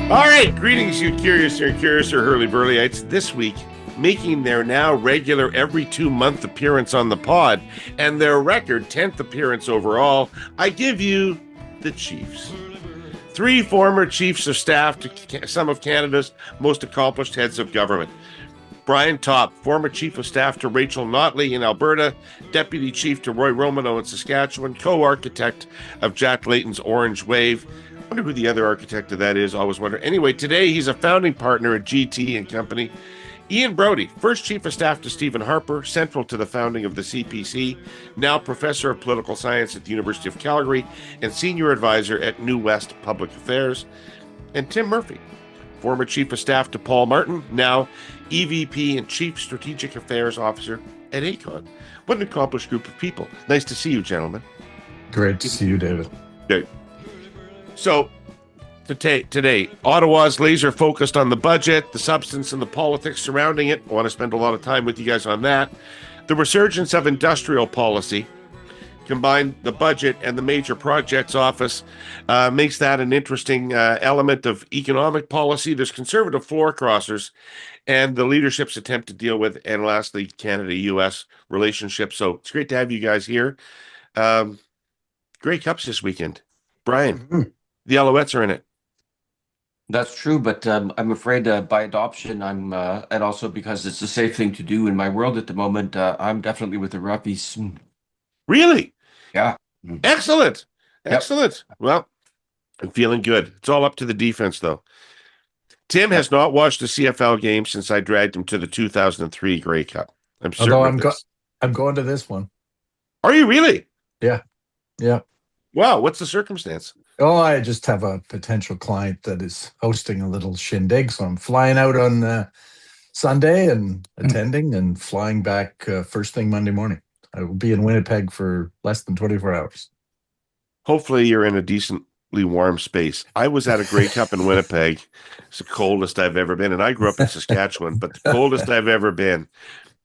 All right, greetings, you curious or Herle Burly-ites. This week, making their now regular every 2 month appearance on the pod and their record 10th appearance overall, I give you the Chiefs. Three former chiefs of staff to some of Canada's most accomplished heads of government. Brian Topp, former chief of staff to Rachel Notley in Alberta, deputy chief to Roy Romano in Saskatchewan, co-architect of Jack Layton's Orange Wave. I wonder who the other architect of that is. Always wonder. Anyway, today he's a founding partner at GT and Company. Ian Brodie, first chief of staff to Stephen Harper, central to the founding of the CPC, now professor of political science at the University of Calgary and senior advisor at New West Public Affairs. And Tim Murphy, former chief of staff to Paul Martin, now EVP and chief strategic affairs officer at AECON. What an accomplished group of people. Nice to see you, gentlemen. Great to see you, David. Okay. So today, Ottawa's laser focused on the budget, the substance and the politics surrounding it. I want to spend a lot of time with you guys on that. The resurgence of industrial policy, combined the budget and the major projects office, makes that an interesting element of economic policy. There's conservative floor crossers and the leadership's attempt to deal with, and lastly, Canada-U.S. relationships. So it's great to have you guys here. Grey Cups this weekend. Brian, the Alouettes are in it. That's true, but I'm afraid by adoption, and also because it's the safe thing to do in my world at the moment, I'm definitely with the Roughies. Really? Yeah. Excellent. Yep. Excellent. Well, I'm feeling good. It's all up to the defense, though. Tim has not watched a CFL game since I dragged him to the 2003 Grey Cup. I'm certain Although of I'm going to this one. Are you really? Yeah. Wow. What's the circumstance? Oh, I just have a potential client that is hosting a little shindig, so I'm flying out on Sunday and attending and flying back first thing Monday morning. I will be in Winnipeg for less than 24 hours. Hopefully you're in a decently warm space. I was at a Grey Cup in Winnipeg. It's the coldest I've ever been. And I grew up in Saskatchewan, but the coldest I've ever been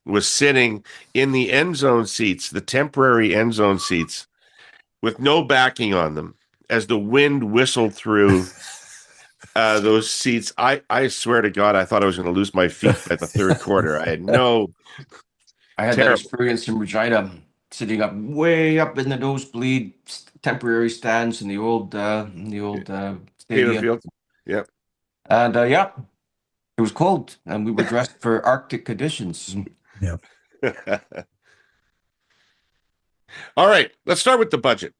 was sitting in the end zone seats, the temporary end zone seats, with no backing on them, as the wind whistled through those seats. I swear to God, I thought I was going to lose my feet by the third quarter. I had that experience in Regina, sitting up way up in the nosebleed temporary stands in the old stadium. Field. Yep. And it was cold, and we were dressed for Arctic conditions. Yep. All right, let's start with the budget.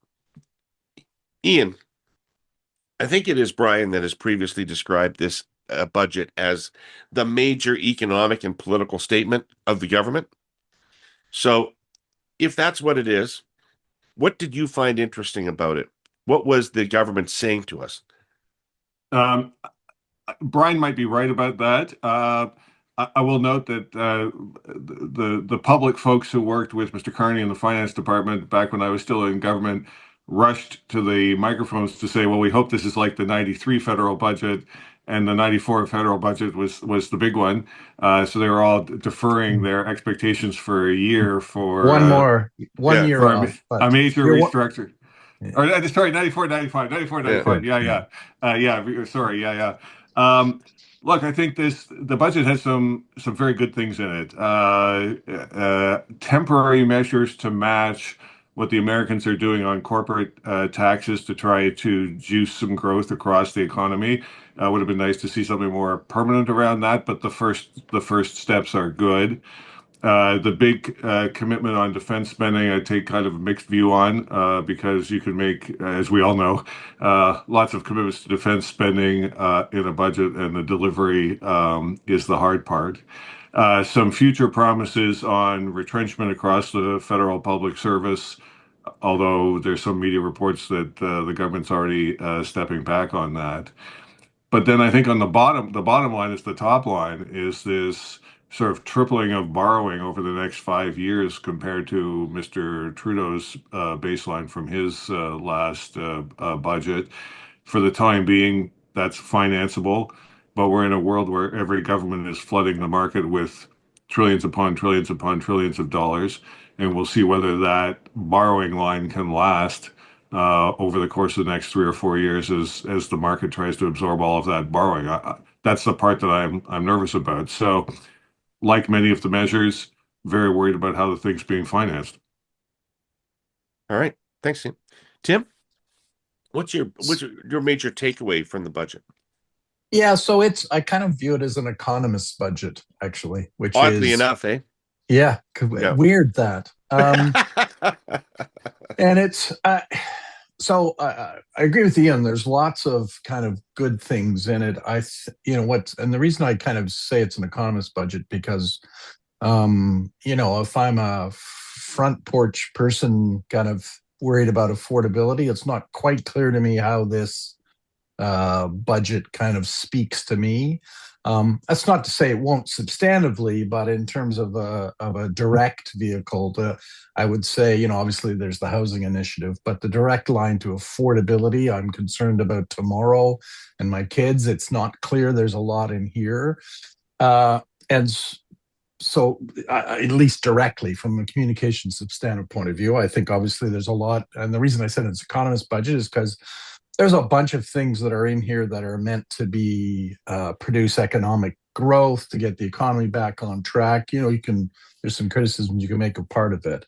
Ian, I think it is Brian that has previously described this budget as the major economic and political statement of the government. So if that's what it is, what did you find interesting about it? What was the government saying to us? Brian might be right about that. I will note that the public folks who worked with Mr. Carney in the finance department back when I was still in government rushed to the microphones to say, well, we hope this is like the 93 federal budget, and the 94 federal budget was the big one. So they were all deferring their expectations for a year for one year off. A major restructure. Yeah. Or sorry, 94, 95. Look, I think the budget has some very good things in it. Temporary measures to match what the Americans are doing on corporate taxes to try to juice some growth across the economy. Would have been nice to see something more permanent around that, but the first steps are good. The big commitment on defense spending, I take kind of a mixed view on, because you can make, as we all know, lots of commitments to defense spending in a budget, and the delivery is the hard part. Some future promises on retrenchment across the federal public service, although there's some media reports that the government's already stepping back on that. But then I think on the bottom line is the top line is this sort of tripling of borrowing over the next 5 years compared to Mr. Trudeau's baseline from his last budget. For the time being, that's financeable, but we're in a world where every government is flooding the market with trillions upon trillions upon trillions of dollars, and we'll see whether that borrowing line can last over the course of the next 3 or 4 years as the market tries to absorb all of that borrowing. That's the part that I'm nervous about. So, like many of the measures, very worried about how the thing's being financed. All right. Thanks, Tim. Tim, what's your major takeaway from the budget? Yeah, so I kind of view it as an economist's budget, actually, which Oddly is enough, eh? yeah, Yeah. weird that. And it's so I agree with Ian. There's lots of kind of good things in it. And the reason I kind of say it's an economist budget because, if I'm a front porch person, kind of worried about affordability, it's not quite clear to me how this budget kind of speaks to me. That's not to say it won't substantively, but in terms of a direct vehicle, I would say, obviously there's the housing initiative, but the direct line to affordability, I'm concerned about tomorrow and my kids. It's not clear there's a lot in here. And so at least directly from a communication substantive point of view, I think obviously there's a lot. And the reason I said it's economist budget is because there's a bunch of things that are in here that are meant to be produce economic growth, to get the economy back on track. There's some criticisms you can make of part of it.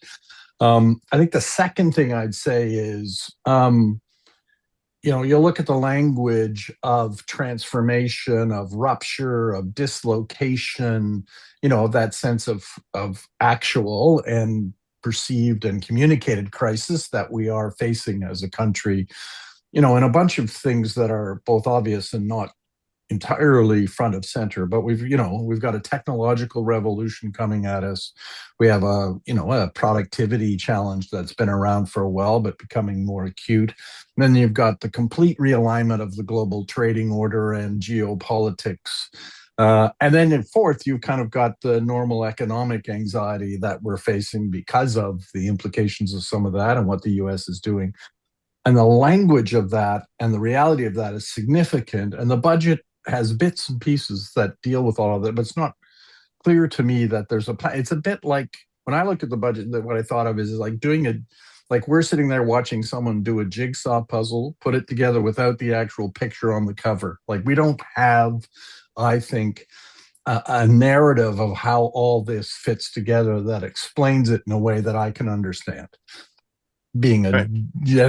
I think the second thing I'd say is, you look at the language of transformation, of rupture, of dislocation, that sense of actual and perceived and communicated crisis that we are facing as a country, and a bunch of things that are both obvious and not entirely front of center. But we've got a technological revolution coming at us. We have a productivity challenge that's been around for a while, but becoming more acute. And then you've got the complete realignment of the global trading order and geopolitics. And then in fourth, you've kind of got the normal economic anxiety that we're facing because of the implications of some of that and what the US is doing. And the language of that and the reality of that is significant. And the budget has bits and pieces that deal with all of that, but it's not clear to me that there's a plan. It's a bit like when I look at the budget, what I thought of is like like we're sitting there watching someone do a jigsaw puzzle, put it together without the actual picture on the cover. Like we don't have, I think, a narrative of how all this fits together that explains it in a way that I can understand, being a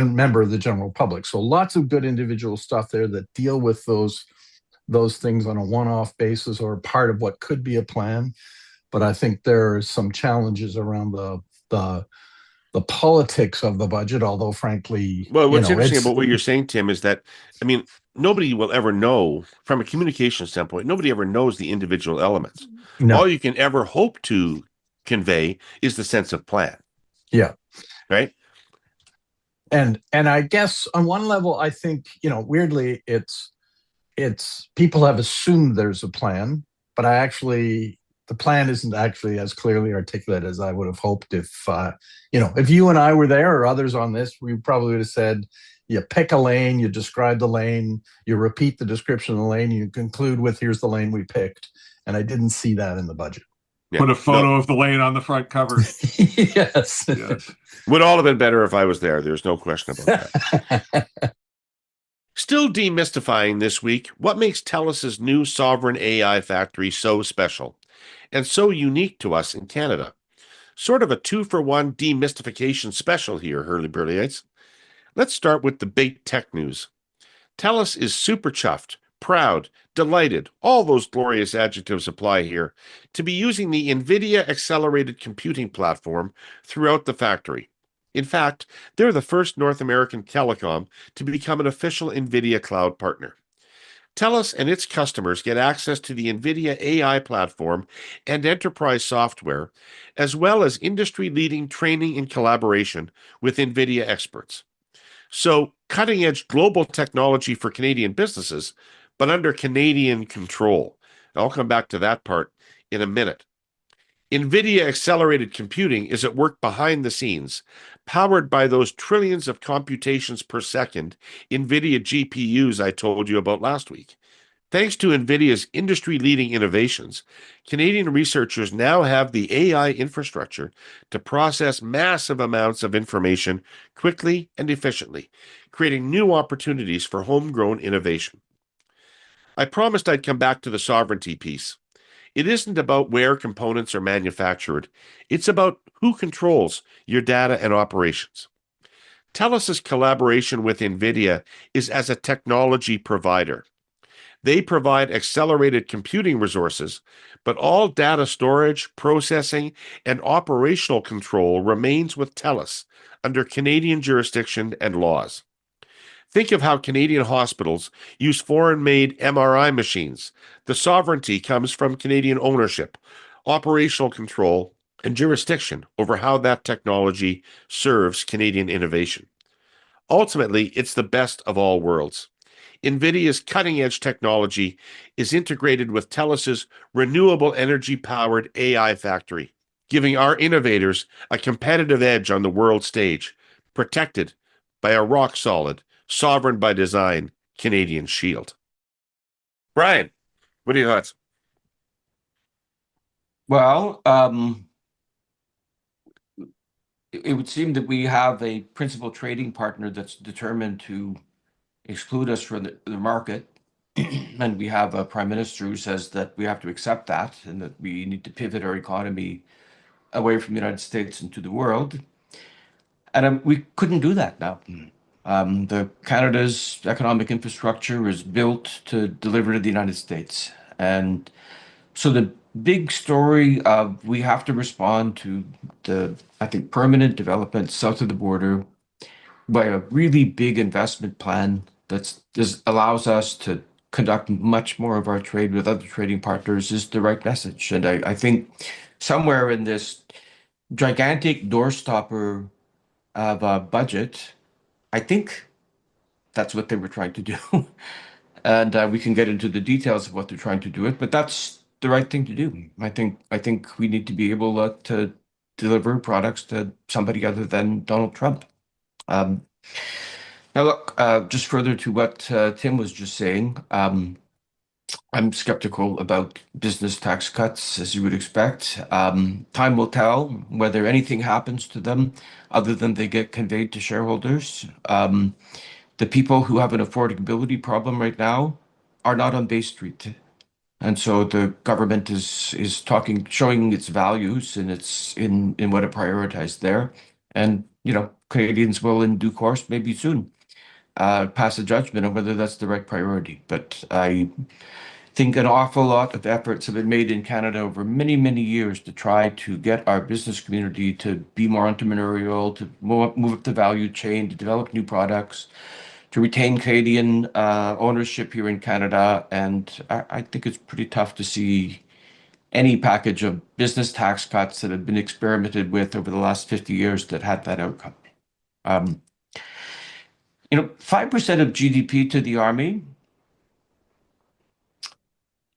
member of the general public. So lots of good individual stuff there that deal with those things on a one-off basis or part of what could be a plan. But I think there are some challenges around the politics of the budget, although frankly, well, what's interesting about what you're saying, Tim, is that, nobody will ever know from a communication standpoint, nobody ever knows the individual elements. No. All you can ever hope to convey is the sense of plan. Yeah. Right. And I guess on one level, I think, weirdly, it's people have assumed there's a plan, but the plan isn't actually as clearly articulate as I would have hoped. If you and I were there or others on this, we probably would have said, you pick a lane, you describe the lane, you repeat the description of the lane, you conclude with, here's the lane we picked. And I didn't see that in the budget. Yeah. Put a photo of the lane on the front cover. Yes. Would all have been better if I was there. There's no question about that. Still demystifying this week, what makes TELUS's new sovereign AI factory so special and so unique to us in Canada? Sort of a 2-for-1 demystification special here, Herle Burly-ites. Let's start with the big tech news. TELUS is super chuffed, proud, delighted, all those glorious adjectives apply here, to be using the NVIDIA accelerated computing platform throughout the factory. In fact, they're the first North American telecom to become an official NVIDIA cloud partner. TELUS and its customers get access to the NVIDIA AI platform and enterprise software, as well as industry-leading training and collaboration with NVIDIA experts. So, cutting-edge global technology for Canadian businesses, but under Canadian control. I'll come back to that part in a minute. NVIDIA accelerated computing is at work behind the scenes, powered by those trillions of computations per second NVIDIA GPUs I told you about last week. Thanks to NVIDIA's industry-leading innovations, Canadian researchers now have the AI infrastructure to process massive amounts of information quickly and efficiently, creating new opportunities for homegrown innovation. I promised I'd come back to the sovereignty piece. It isn't about where components are manufactured. It's about who controls your data and operations. TELUS's collaboration with NVIDIA is as a technology provider. They provide accelerated computing resources, but all data storage, processing, and operational control remains with TELUS under Canadian jurisdiction and laws. Think of how Canadian hospitals use foreign-made MRI machines. The sovereignty comes from Canadian ownership, operational control, and jurisdiction over how that technology serves Canadian innovation. Ultimately, it's the best of all worlds. NVIDIA's cutting-edge technology is integrated with TELUS's renewable energy-powered AI factory, giving our innovators a competitive edge on the world stage, protected by a rock-solid, sovereign by design Canadian shield. Brian, what are your thoughts? Well, it would seem that we have a principal trading partner that's determined to exclude us from the market. And we have a prime minister who says that we have to accept that and that we need to pivot our economy away from the United States into the world. And we couldn't do that now. The Canada's economic infrastructure is built to deliver to the United States. And so the big story of we have to respond to the, I think, permanent development south of the border by a really big investment plan that allows us to conduct much more of our trade with other trading partners is the right message. And I think somewhere in this gigantic doorstopper of a budget, I think that's what they were trying to do. And we can get into the details of what they're trying to do it, but that's the right thing to do. I think we need to be able to deliver products to somebody other than Donald Trump. Now, look, just further to what Tim was just saying, I'm skeptical about business tax cuts, as you would expect. Time will tell whether anything happens to them other than they get conveyed to shareholders. The people who have an affordability problem right now are not on Bay Street. And so the government is talking, showing its values and it's in what it prioritized there. And, Canadians will in due course, maybe soon, pass a judgment on whether that's the right priority. But I think an awful lot of efforts have been made in Canada over many, many years to try to get our business community to be more entrepreneurial, to move up the value chain, to develop new products, to retain Canadian ownership here in Canada. And I think it's pretty tough to see any package of business tax cuts that have been experimented with over the last 50 years that had that outcome. 5% of GDP to the Army.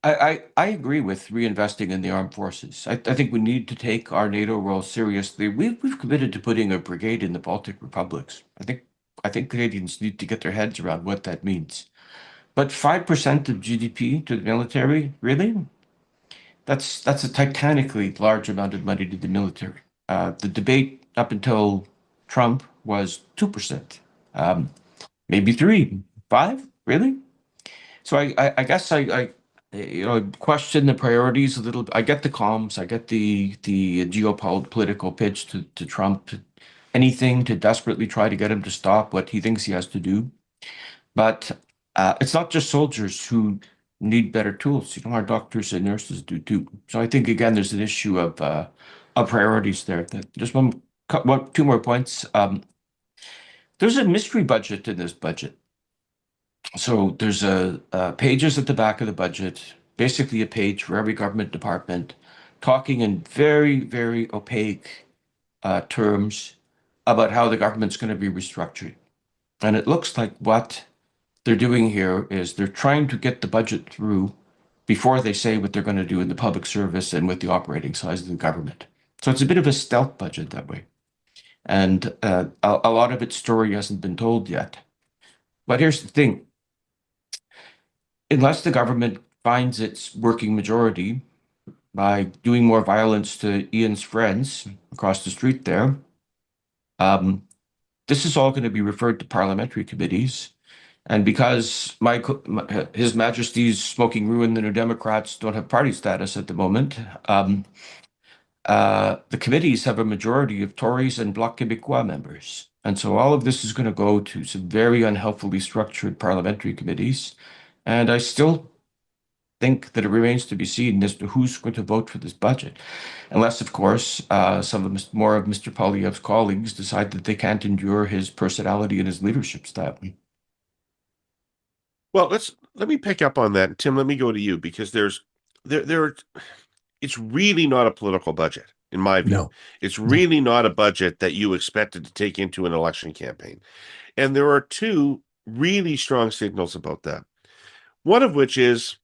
I agree with reinvesting in the armed forces. I think we need to take our NATO role seriously. We've committed to putting a brigade in the Baltic republics. I think Canadians need to get their heads around what that means. But 5% of GDP to the military, really? That's a titanically large amount of money to the military. The debate up until Trump was 2%, maybe 3, 5, really? So I guess I question the priorities a little. I get the comms, I get the geopolitical pitch to Trump, anything to desperately try to get him to stop what he thinks he has to do. But it's not just soldiers who need better tools. Our doctors and nurses do too. So I think again, there's an issue of priorities there. Just two more points. There's a mystery budget in this budget. So there's pages at the back of the budget, basically a page for every government department, talking in very, very opaque terms about how the government's going to be restructured. And it looks like what they're doing here is they're trying to get the budget through before they say what they're going to do in the public service and with the operating size of the government. So it's a bit of a stealth budget that way. And a lot of its story hasn't been told yet. But here's the thing. unless the government finds its working majority by doing more violence to Ian's friends across the street there, um, this is all going to be referred to parliamentary committees. And because His Majesty's Smoking Ruin, the New Democrats don't have party status at the moment, the committees have a majority of Tories and Bloc Québécois members. And so all of this is going to go to some very unhelpfully structured parliamentary committees. And I still think that it remains to be seen as to who's going to vote for this budget. Unless, of course, more of Mr. Poilievre's colleagues decide that they can't endure his personality and his leadership style. Well, let me pick up on that. Tim, let me go to you because it's really not a political budget, in my view. No. It's really not a budget that you expected to take into an election campaign. And there are two really strong signals about that. One of which is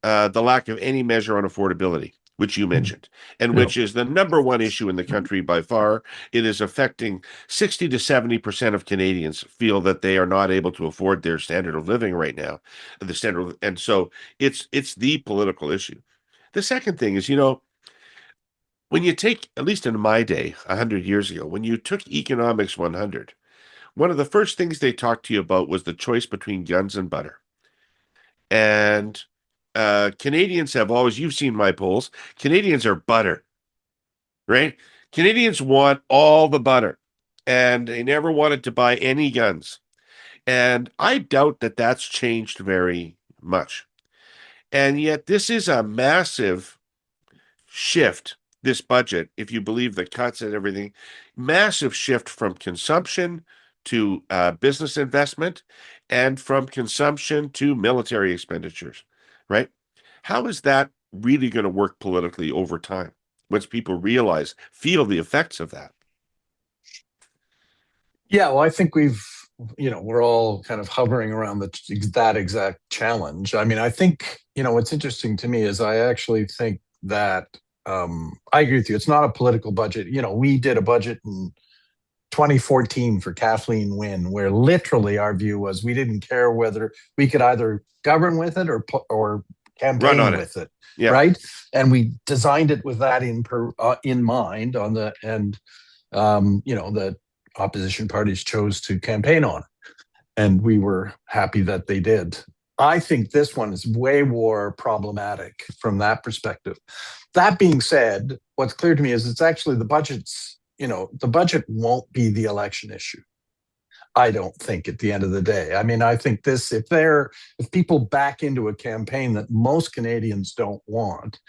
the lack of any measure on affordability, which you mentioned, and which is the number one issue in the country by far. It is affecting 60 to 70% of Canadians feel that they are not able to afford their standard of living right now. And so it's the political issue. The second thing is, when you take, at least in my day, 100 years ago, when you took Economics 100, one of the first things they talked to you about was the choice between guns and butter. And Canadians have always, you've seen my polls, Canadians are butter, right? Canadians want all the butter, and they never wanted to buy any guns. And I doubt that that's changed very much. And yet this is a massive shift, this budget, if you believe the cuts and everything, massive shift from consumption to business investment and from consumption to military expenditures, right? How is that really going to work politically over time once people feel the effects of that? Yeah, well, I think we're all kind of hovering around that exact challenge. I mean, I think, what's interesting to me is I actually think that I agree with you. It's not a political budget. We did a budget in 2014 for Kathleen Wynne, where literally our view was we didn't care whether we could either govern with it or campaign with it, yeah. Right? And we designed it with that in mind the opposition parties chose to campaign on it, and we were happy that they did. I think this one is way more problematic from that perspective. That being said, what's clear to me is it's actually the budget won't be the election issue. I don't think at the end of the day. I mean, I think if people back into a campaign that most Canadians don't want,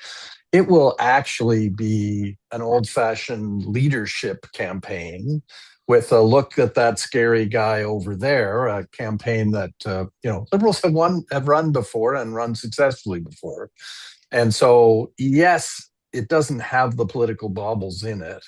it will actually be an old-fashioned leadership campaign with a look at that scary guy over there, a campaign that Liberals have run before and run successfully before. And so, yes, it doesn't have the political baubles in it,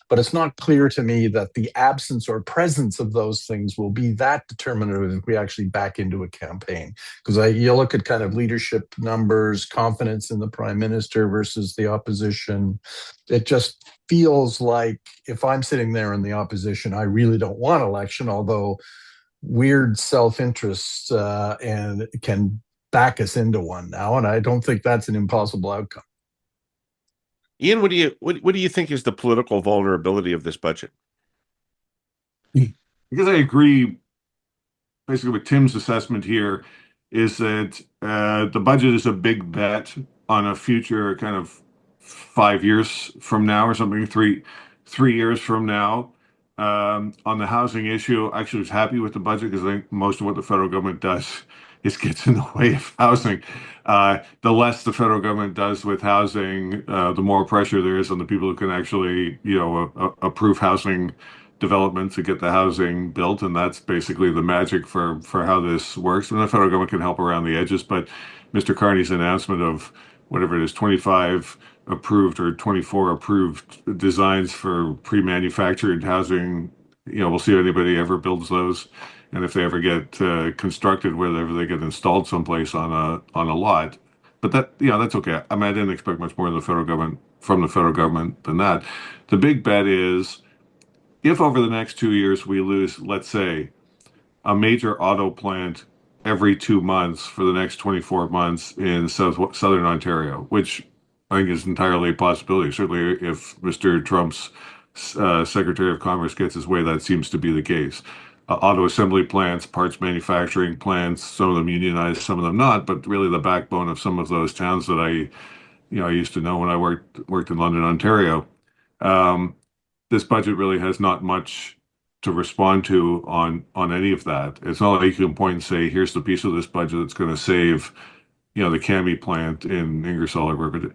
but it's not clear to me that the absence or presence of those things will be that determinative if we actually back into a campaign. Because you look at kind of leadership numbers, confidence in the prime minister versus the opposition, it just feels like if I'm sitting there in the opposition, I really don't want election, although weird self-interest and can back us into one now, and I don't think that's an impossible outcome. Ian, what do you think is the political vulnerability of this budget? Because I agree basically with Tim's assessment here is that the budget is a big bet on a future kind of 5 years from now or something, three years from now. On the housing issue, I actually was happy with the budget because I think most of what the federal government does gets in the way of housing. The less the federal government does with housing, the more pressure there is on the people who can actually, approve housing development to get the housing built, and that's basically the magic for how this works. And the federal government can help around the edges, but Mr. Carney's announcement of whatever it is, 25 approved or 24 approved designs for pre-manufactured housing, we'll see if anybody ever builds those. And if they ever get constructed, whether they get installed someplace on a lot, but that's okay. I mean, I didn't expect much more from the federal government than that. The big bet is if over the next 2 years we lose, let's say, a major auto plant every 2 months for the next 24 months in southern Ontario, which I think is entirely a possibility. Certainly, if Mr. Trump's Secretary of Commerce gets his way, that seems to be the case. Auto assembly plants, parts manufacturing plants, some of them unionized, some of them not, but really the backbone of some of those towns that I used to know when I worked in London, Ontario. Um, this budget really has not much to respond to on any of that. It's not like you can point and say, here's the piece of this budget that's going to save, the Cami plant in Ingersoll or wherever. But,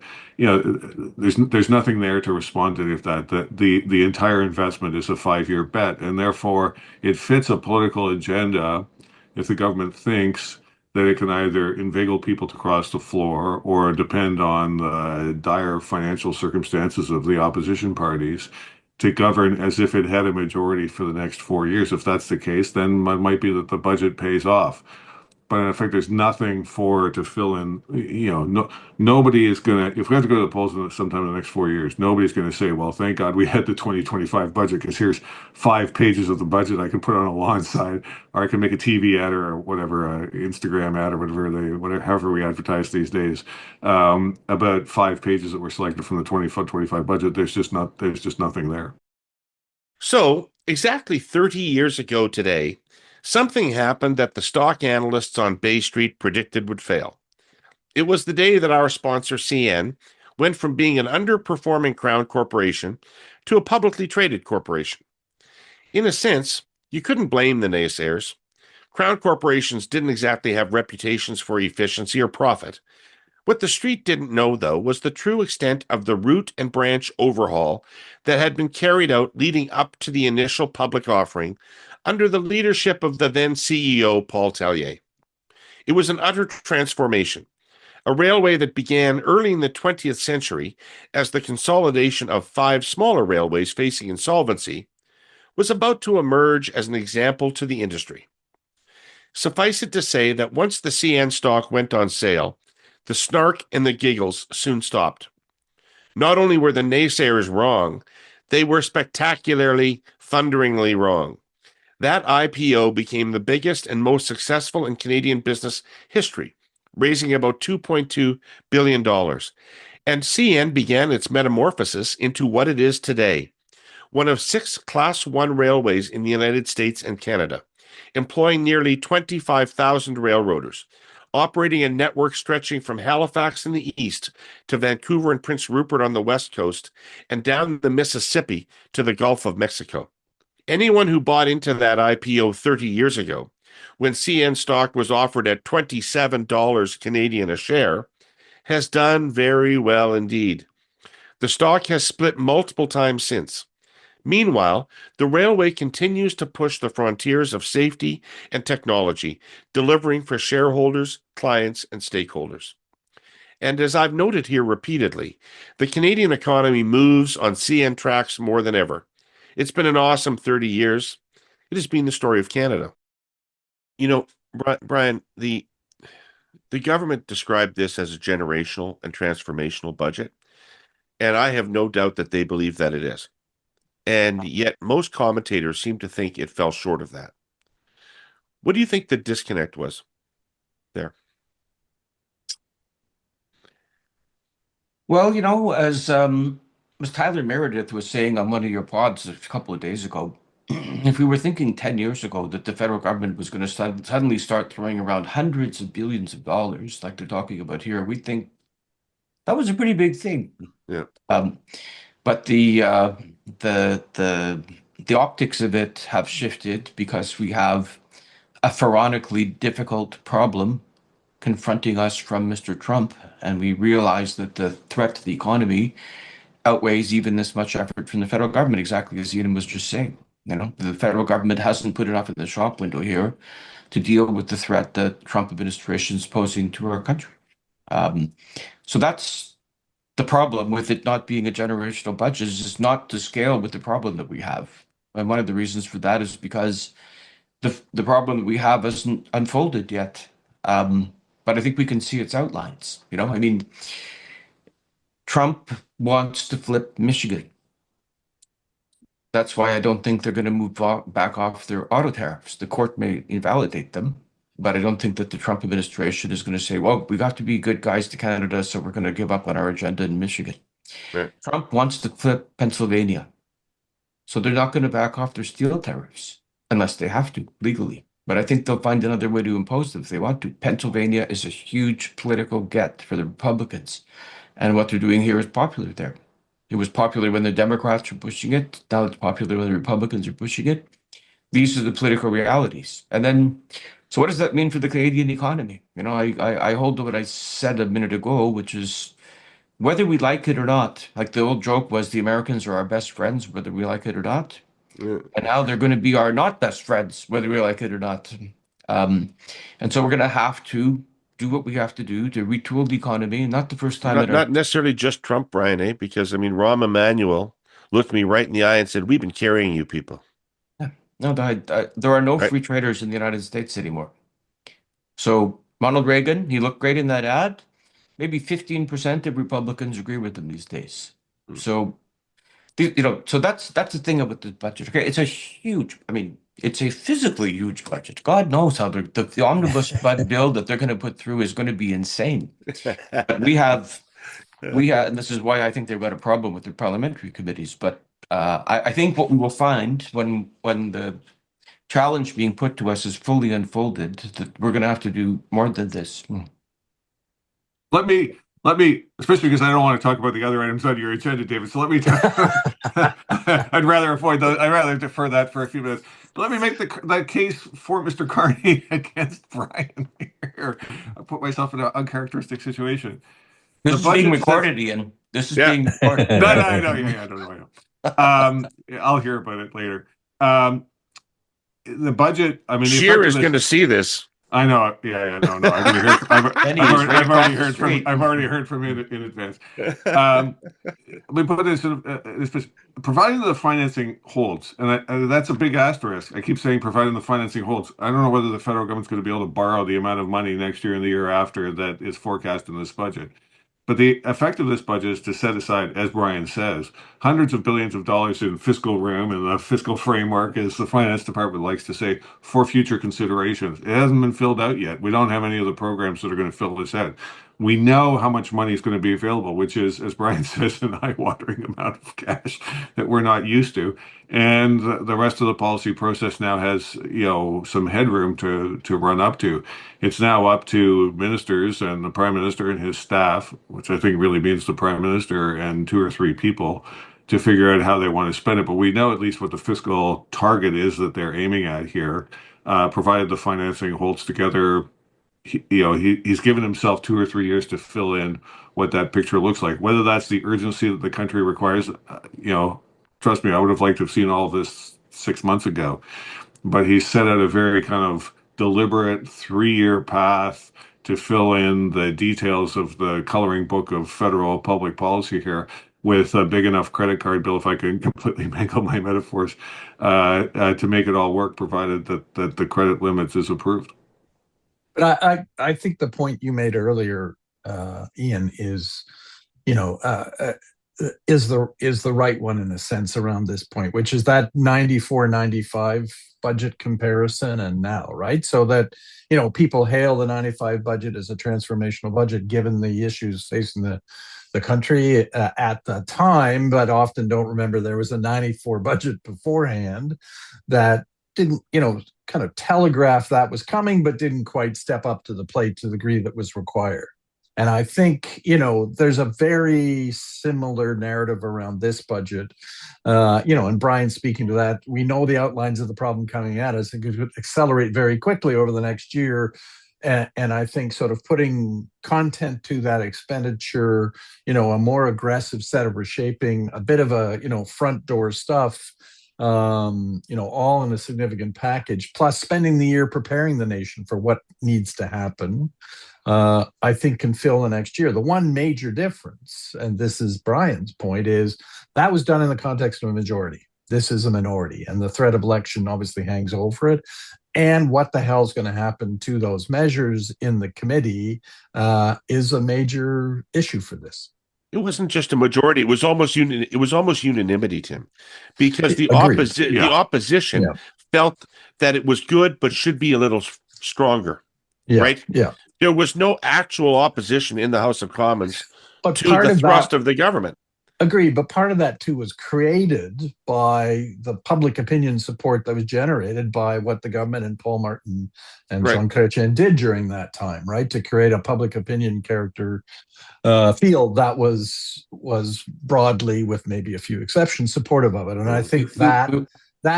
there's nothing there to respond to any of that. The entire investment is a 5-year bet, and therefore it fits a political agenda if the government thinks that it can either inveigle people to cross the floor or depend on the dire financial circumstances of the opposition parties to govern as if it had a majority for the next 4 years. If that's the case, then it might be that the budget pays off. But in effect, there's nothing for to fill in. Nobody is gonna. If we have to go to the polls sometime in the next 4 years, nobody's gonna say, "Well, thank God we had the 2025 budget because here's 5 pages of the budget I can put on a lawn sign, or I can make a TV ad or whatever, Instagram ad or whatever, however we advertise these days, about 5 pages that were selected from the 2025 budget." There's just nothing there. So, exactly 30 years ago today, something happened that the stock analysts on Bay Street predicted would fail. It was the day that our sponsor, CN, went from being an underperforming Crown corporation to a publicly traded corporation. In a sense, you couldn't blame the naysayers. Crown corporations didn't exactly have reputations for efficiency or profit. What the street didn't know, though, was the true extent of the root and branch overhaul that had been carried out leading up to the initial public offering under the leadership of the then CEO, Paul Tellier. It was an utter transformation, a railway that began early in the 20th century as the consolidation of 5 smaller railways facing insolvency was about to emerge as an example to the industry. Suffice it to say that once the CN stock went on sale, the snark and the giggles soon stopped. Not only were the naysayers wrong, they were spectacularly, thunderingly wrong. That IPO became the biggest and most successful in Canadian business history, raising about $2.2 billion. And CN began its metamorphosis into what it is today, one of 6 Class 1 railways in the United States and Canada, employing nearly 25,000 railroaders, operating a network stretching from Halifax in the east to Vancouver and Prince Rupert on the west coast and down the Mississippi to the Gulf of Mexico. Anyone who bought into that IPO 30 years ago, when CN stock was offered at $27 Canadian a share, has done very well indeed. The stock has split multiple times since. Meanwhile, the railway continues to push the frontiers of safety and technology, delivering for shareholders, clients, and stakeholders. And as I've noted here repeatedly, the Canadian economy moves on CN tracks more than ever. It's been an awesome 30 years. It has been the story of Canada. You know, Brian, the government described this as a generational and transformational budget, and I have no doubt that they believe that it is. And yet most commentators seem to think it fell short of that. What do you think the disconnect was there? Well, as Tyler Meredith was saying on one of your pods a couple of days ago, if we were thinking 10 years ago that the federal government was going to suddenly start throwing around hundreds of billions of dollars like they're talking about here, we'd think that was a pretty big thing. Yeah. But the optics of it have shifted because we have a pharaonically difficult problem confronting us from Mr. Trump, and we realize that the threat to the economy outweighs even this much effort from the federal government, exactly as Ian was just saying. The federal government hasn't put enough in the shop window here to deal with the threat that Trump administration is posing to our country. So that's the problem with it not being a generational budget, is not to scale with the problem that we have. And one of the reasons for that is because the problem that we have isn't unfolded yet. But I think we can see its outlines. Trump wants to flip Michigan. That's why I don't think they're going to move back off their auto tariffs. The court may invalidate them, But I don't think that the Trump administration is going to say, well, we got to be good guys to Canada, so we're going to give up on our agenda in Michigan. Right. Trump wants to flip Pennsylvania. So they're not going to back off their steel tariffs unless they have to legally. But I think they'll find another way to impose them if they want to. Pennsylvania is a huge political get for the Republicans. And what they're doing here is popular there. It was popular when the Democrats were pushing it. Now it's popular when the Republicans are pushing it. These are the political realities. And then, so what does that mean for the Canadian economy? You know, I hold to what I said a minute ago, which is whether we like it or not, like the old joke was the Americans are our best friends, whether we like it or not. Yeah. And now they're going to be our not best friends, whether we like it or not. And so we're going to have to do what we have to do to retool the economy. Not the first time. Not necessarily just Trump, Brian, because I mean, Rahm Emanuel looked me right in the eye and said, "We've been carrying you people." No, there are no Right. free traders in the United States anymore. So Ronald Reagan, he looked great in that ad. Maybe 15% of Republicans agree with him these days. So, you know, so that's the thing about the budget. Okay, it's a huge. I mean, it's a physically huge budget. God knows how the omnibus budget bill that they're going to put through is going to be insane. But we have, and this is why I think they've got a problem with their parliamentary committees. But I think what we will find when the challenge being put to us is fully unfolded, that we're going to have to do more than this. Let me, especially because I don't want to talk about the other items on your agenda, David. So let me I'd rather avoid those. I'd rather defer that for a few minutes. But let me make the case for Mr. Carney against Brian here. I put myself in an uncharacteristic situation. This is being recorded, Ian. This is being recorded. No, I know. Yeah, I don't know. I know. I'll hear about it later. The budget. I mean, Scheer is going to see this. I know. Yeah. No. I've already heard from him in advance. Let me put this in providing the financing holds, and that's a big asterisk. I keep saying providing the financing holds. I don't know whether the federal government's going to be able to borrow the amount of money next year and the year after that is forecast in this budget. But the effect of this budget is to set aside, as Brian says, hundreds of billions of dollars in fiscal room and the fiscal framework, as the finance department likes to say, for future considerations. It hasn't been filled out yet. We don't have any of the programs that are going to fill this out. We know how much money is going to be available, which is, as Brian says, an eye-watering amount of cash that we're not used to. And the rest of the policy process now has, some headroom to run up to. It's now up to ministers and the prime minister and his staff, which I think really means the prime minister and two or three people, to figure out how they want to spend it. But we know at least what the fiscal target is that they're aiming at here, provided the financing holds together. He's given himself 2 or 3 years to fill in what that picture looks like. Whether that's the urgency that the country requires, trust me, I would have liked to have seen all of this 6 months ago. But he set out a very kind of deliberate 3-year path to fill in the details of the coloring book of federal public policy here with a big enough credit card bill, if I can completely mangle my metaphors, to make it all work, provided that the credit limits is approved. But I think the point you made earlier, Ian, is the right one in a sense around this point, which is that 94-95 budget comparison and now, right? So that, people hail the 95 budget as a transformational budget given the issues facing the country at the time, but often don't remember there was a 94 budget beforehand that didn't, kind of telegraph that was coming, but didn't quite step up to the plate to the degree that was required. And I think, there's a very similar narrative around this budget. And Brian speaking to that, we know the outlines of the problem coming at us. It could accelerate very quickly over the next year. And I think sort of putting content to that expenditure, a more aggressive set of reshaping, a bit of a, front door stuff, all in a significant package, plus spending the year preparing the nation for what needs to happen, I think can fill the next year. The one major difference, and this is Brian's point, is that was done in the context of a majority. This is a minority, and the threat of election obviously hangs over it. And what the hell is going to happen to those measures in the committee is a major issue for this. It wasn't just a majority; it was almost unanimity, Tim, because the opposition felt that it was good but should be a little stronger. Yeah, right? yeah. There was no actual opposition in the House of Commons But to part the of thrust that, of the government. agreed, but part of that too was created by the public opinion support that was generated by what the government and Paul Martin and Right. Jean Chrétien did during that time, right? To create a public opinion character field that was broadly, with maybe a few exceptions, supportive of it. And I think we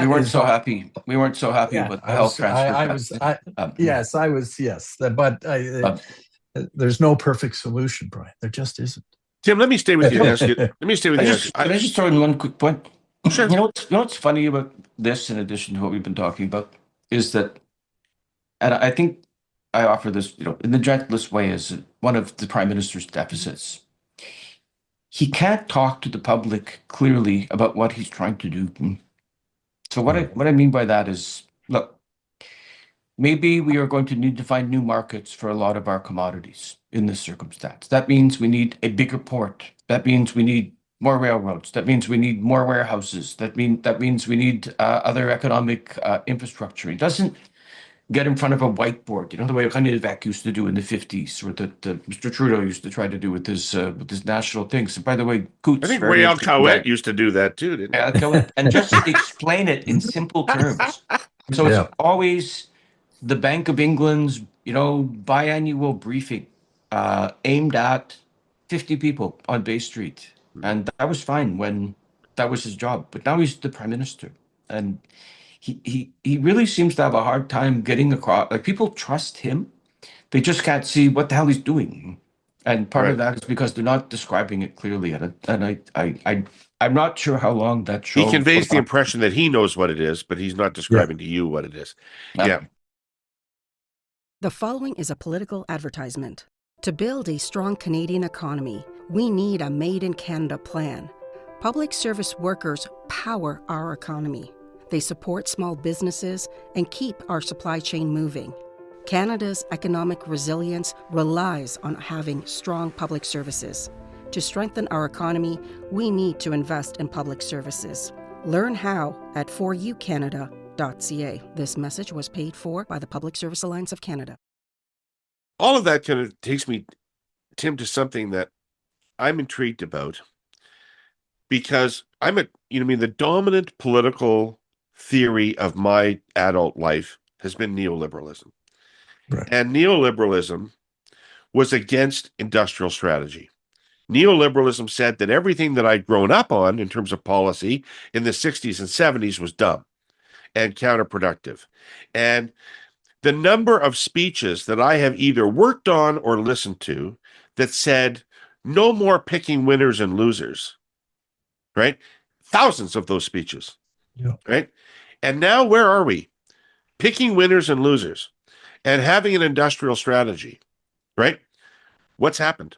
weren't is so happy. We weren't so happy yeah, with the health transfer. yes, I was, yes, but there's no perfect solution, Brian. There just isn't. Tim, let me stay with you and ask you. Let me stay with you. Can I just throw in one quick point? Sure. You know what's funny about this, in addition to what we've been talking about, is that, and I think I offer this, in the gentlest way, as one of the Prime Minister's deficits. He can't talk to the public clearly about what he's trying to do. So what I mean by that is, look, maybe we are going to need to find new markets for a lot of our commodities in this circumstance. That means we need a bigger port. That means we need more railroads. That means we need more warehouses. That means we need other economic infrastructure. It doesn't get in front of a whiteboard, the way René used to do in the 50s, or that Mr. Trudeau used to try to do with his national things. And by the way, Coots, I think Rael Cowett used to do that too, didn't he? And just explain it in simple terms. So it's always the Bank of England's, biannual briefing aimed at 50 people on Bay Street. And that was fine when that was his job. But now he's the Prime Minister. And he really seems to have a hard time getting across. Like, people trust him. They just can't see what the hell he's doing. And part of that is because they're not describing it clearly. And I'm not sure how long that show. He conveys the impression that he knows what it is, but he's not describing to you what it is. Yeah. The following is a political advertisement. To build a strong Canadian economy, we need a Made in Canada plan. Public service workers power our economy. They support small businesses and keep our supply chain moving. Canada's economic resilience relies on having strong public services. To strengthen our economy, we need to invest in public services. Learn how at forucanada.ca. This message was paid for by the Public Service Alliance of Canada. All of that kind of takes me, Tim, to something that I'm intrigued about, because the dominant political theory of my adult life has been neoliberalism. Right. And neoliberalism was against industrial strategy. Neoliberalism said that everything that I'd grown up on in terms of policy in the 60s and 70s was dumb and counterproductive. And the number of speeches that I have either worked on or listened to that said, no more picking winners and losers, right? Thousands of those speeches, right? And now where are we? Picking winners and losers and having an industrial strategy, right? What's happened?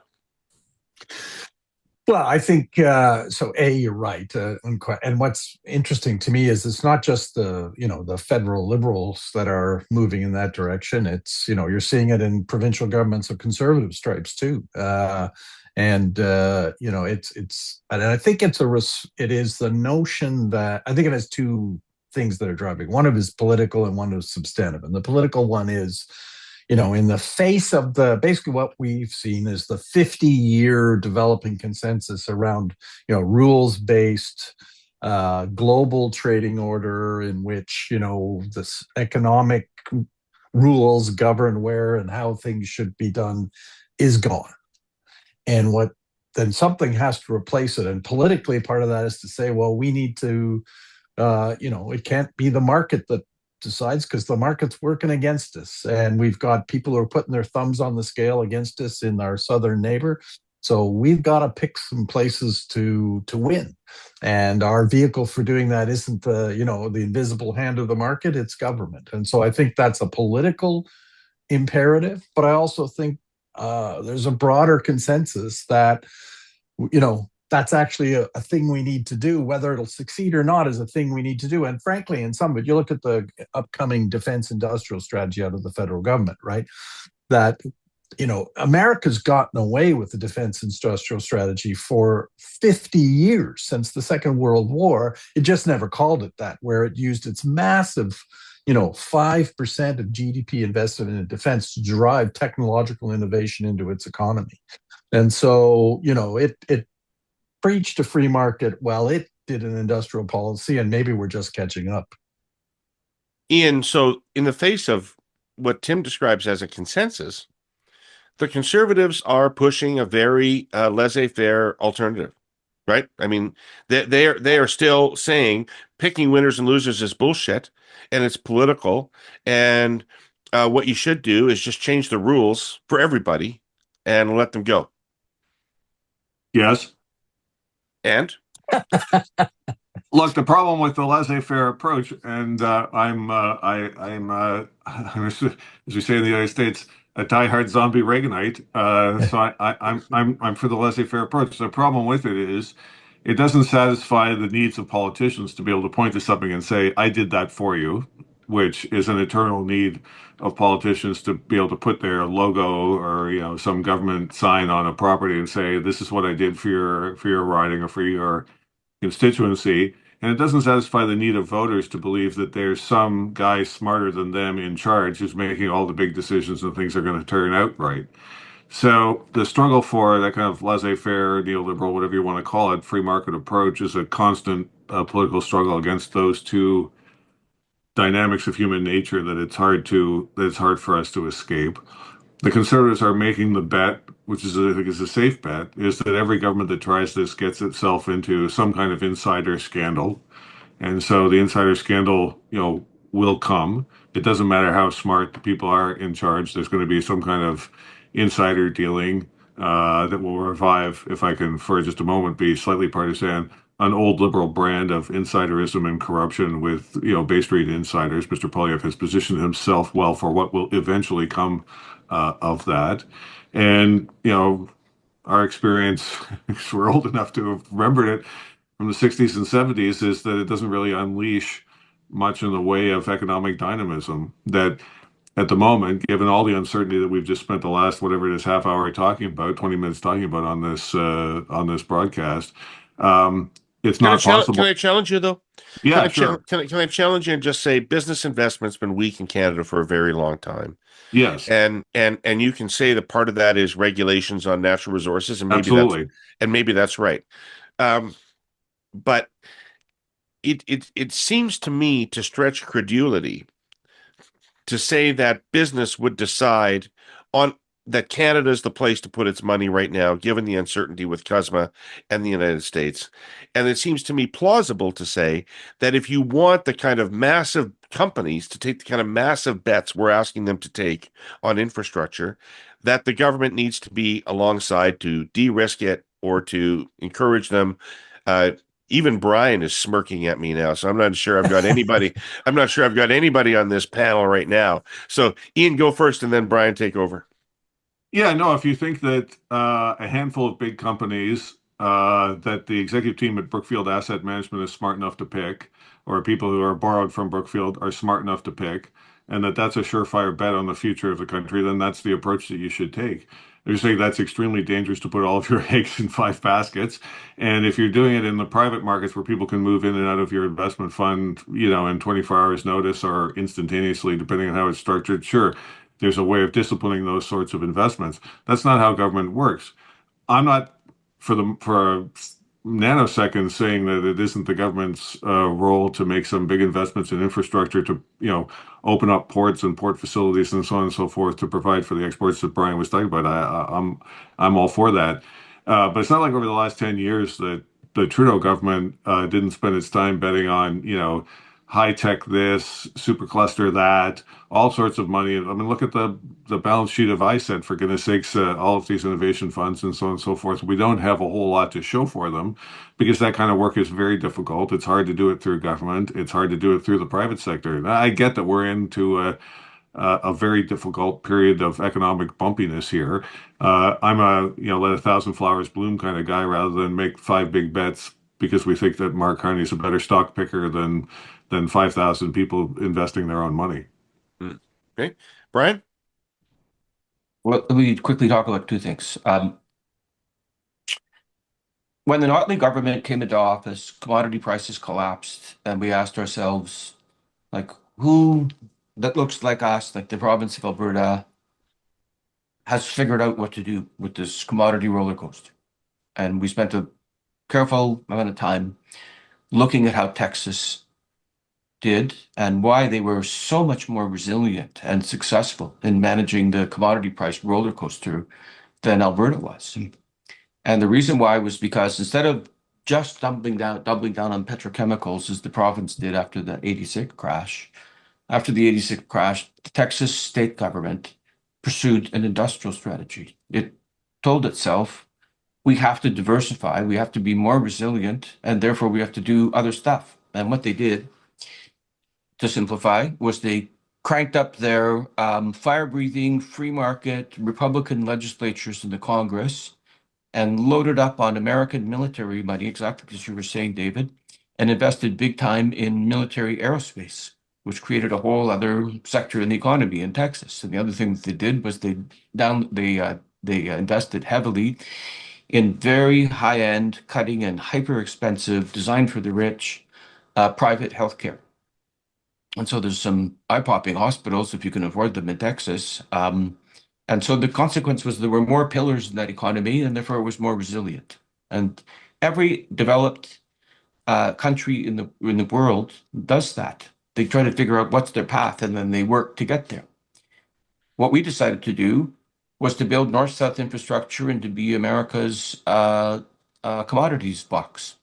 Well, I think so. You're right, and what's interesting to me is it's not just the federal Liberals that are moving in that direction. It's you're seeing it in provincial governments of Conservative stripes too, and it's and I think it is the notion that I think it has two things that are driving. One of is political and one is substantive, and the political one is, in the face of basically what we've seen is the 50-year developing consensus around, rules-based global trading order in which, this economic rules govern where and how things should be done is gone. And then something has to replace it. And politically, part of that is to say, well, we need to, it can't be the market that decides, because the market's working against us, and we've got people who are putting their thumbs on the scale against us in our southern neighbor. So we've got to pick some places to win, and our vehicle for doing that isn't the invisible hand of the market, it's government. And so I think that's a political imperative, but I also think there's a broader consensus that that's actually a thing we need to do. Whether it'll succeed or not is a thing we need to do. And frankly, in some of it, you look at the upcoming defense industrial strategy out of the federal government, right? That America's gotten away with the defense industrial strategy for 50 years since the Second World War. It just never called it that, where it used its massive 5% of GDP invested in defense to drive technological innovation into its economy. And so, it preached a free market while it did an industrial policy, and maybe we're just catching up. Ian, so in the face of what Tim describes as a consensus, the Conservatives are pushing a very laissez-faire alternative, right? I mean, they are still saying picking winners and losers is bullshit, and it's political, and what you should do is just change the rules for everybody and let them go. Yes. And look, the problem with the laissez-faire approach, and I'm, as we say in the United States, a diehard zombie Reaganite. So I'm for the laissez-faire approach. The problem with it is it doesn't satisfy the needs of politicians to be able to point to something and say, I did that for you, which is an eternal need of politicians to be able to put their logo or some government sign on a property and say, this is what I did for your riding or for your constituency. And it doesn't satisfy the need of voters to believe that there's some guy smarter than them in charge who's making all the big decisions and things are going to turn out right. So the struggle for that kind of laissez-faire, neoliberal, whatever you want to call it, free market approach is a constant political struggle against those two dynamics of human nature that it's hard for us to escape. The Conservatives are making the bet, which I think is a safe bet, is that every government that tries this gets itself into some kind of insider scandal. And so the insider scandal, will come. It doesn't matter how smart the people are in charge. There's going to be some kind of insider dealing that will revive, if I can, for just a moment, be slightly partisan, an old liberal brand of insiderism and corruption with, Bay Street insiders. Mr. Poilievre has positioned himself well for what will eventually come of that. And, our experience, because we're old enough to have remembered it from the 60s and 70s, is that it doesn't really unleash much in the way of economic dynamism. That at the moment, given all the uncertainty that we've just spent the last, whatever it is, half hour talking about, 20 minutes talking about on this broadcast, it's not possible. Can I challenge you, though? Yeah, sure. Can I challenge you and just say business investment's been weak in Canada for a very long time. Yes. And you can say that part of that is regulations on natural resources, and Absolutely. maybe that's right. But it seems to me to stretch credulity to say that business would decide on that Canada is the place to put its money right now, given the uncertainty with CUSMA and the United States. And it seems to me plausible to say that if you want the kind of massive companies to take the kind of massive bets we're asking them to take on infrastructure, that the government needs to be alongside to de-risk it or to encourage them. Even Brian is smirking at me now, so I'm not sure I've got anybody. I'm not sure I've got anybody on this panel right now. So Ian, go first, and then Brian, take over. Yeah, no, if you think that a handful of big companies that the executive team at Brookfield Asset Management is smart enough to pick, or people who are borrowed from Brookfield are smart enough to pick, and that's a surefire bet on the future of the country, then that's the approach that you should take. You're saying that's extremely dangerous to put all of your eggs in 5 baskets. And if you're doing it in the private markets where people can move in and out of your investment fund, in 24 hours notice or instantaneously, depending on how it's structured, sure, there's a way of disciplining those sorts of investments. That's not how government works. I'm not for a nanosecond saying that it isn't the government's role to make some big investments in infrastructure to, open up ports and port facilities and so on and so forth to provide for the exports that Brian was talking about. I'm all for that. But it's not like over the last 10 years that the Trudeau government didn't spend its time betting on, high tech this, supercluster that, all sorts of money. I mean, look at the balance sheet of ISET, for goodness sakes, all of these innovation funds and so on and so forth. We don't have a whole lot to show for them because that kind of work is very difficult. It's hard to do it through government. It's hard to do it through the private sector. And I get that we're into a very difficult period of economic bumpiness here. I'm a let a thousand flowers bloom kind of guy rather than make 5 big bets because we think that Mark Carney is a better stock picker than 5,000 people investing their own money. Okay, Brian. Well, let me quickly talk about two things. When the Notley government came into office, commodity prices collapsed, and we asked ourselves, like, who that looks like us, like the province of Alberta, has figured out what to do with this commodity roller coaster? And we spent a careful amount of time looking at how Texas did and why they were so much more resilient and successful in managing the commodity price roller coaster than Alberta was. And the reason why was because instead of just doubling down on petrochemicals as the province did after the 86 crash, the Texas state government pursued an industrial strategy. It told itself, we have to diversify, we have to be more resilient, and therefore we have to do other stuff. And what they did, to simplify, was they cranked up their fire-breathing, free market Republican legislatures in the Congress and loaded up on American military money, exactly as you were saying, David, and invested big time in military aerospace, which created a whole other sector in the economy in Texas. And the other thing that they did was they invested heavily in very high-end, cutting and hyper-expensive, designed for the rich, private healthcare. And so there's some eye-popping hospitals, if you can afford them, in Texas. And so the consequence was there were more pillars in that economy, and therefore it was more resilient. And every developed country in the world does that. They try to figure out what's their path, and then they work to get there. What we decided to do was to build north-south infrastructure and to be America's commodities box.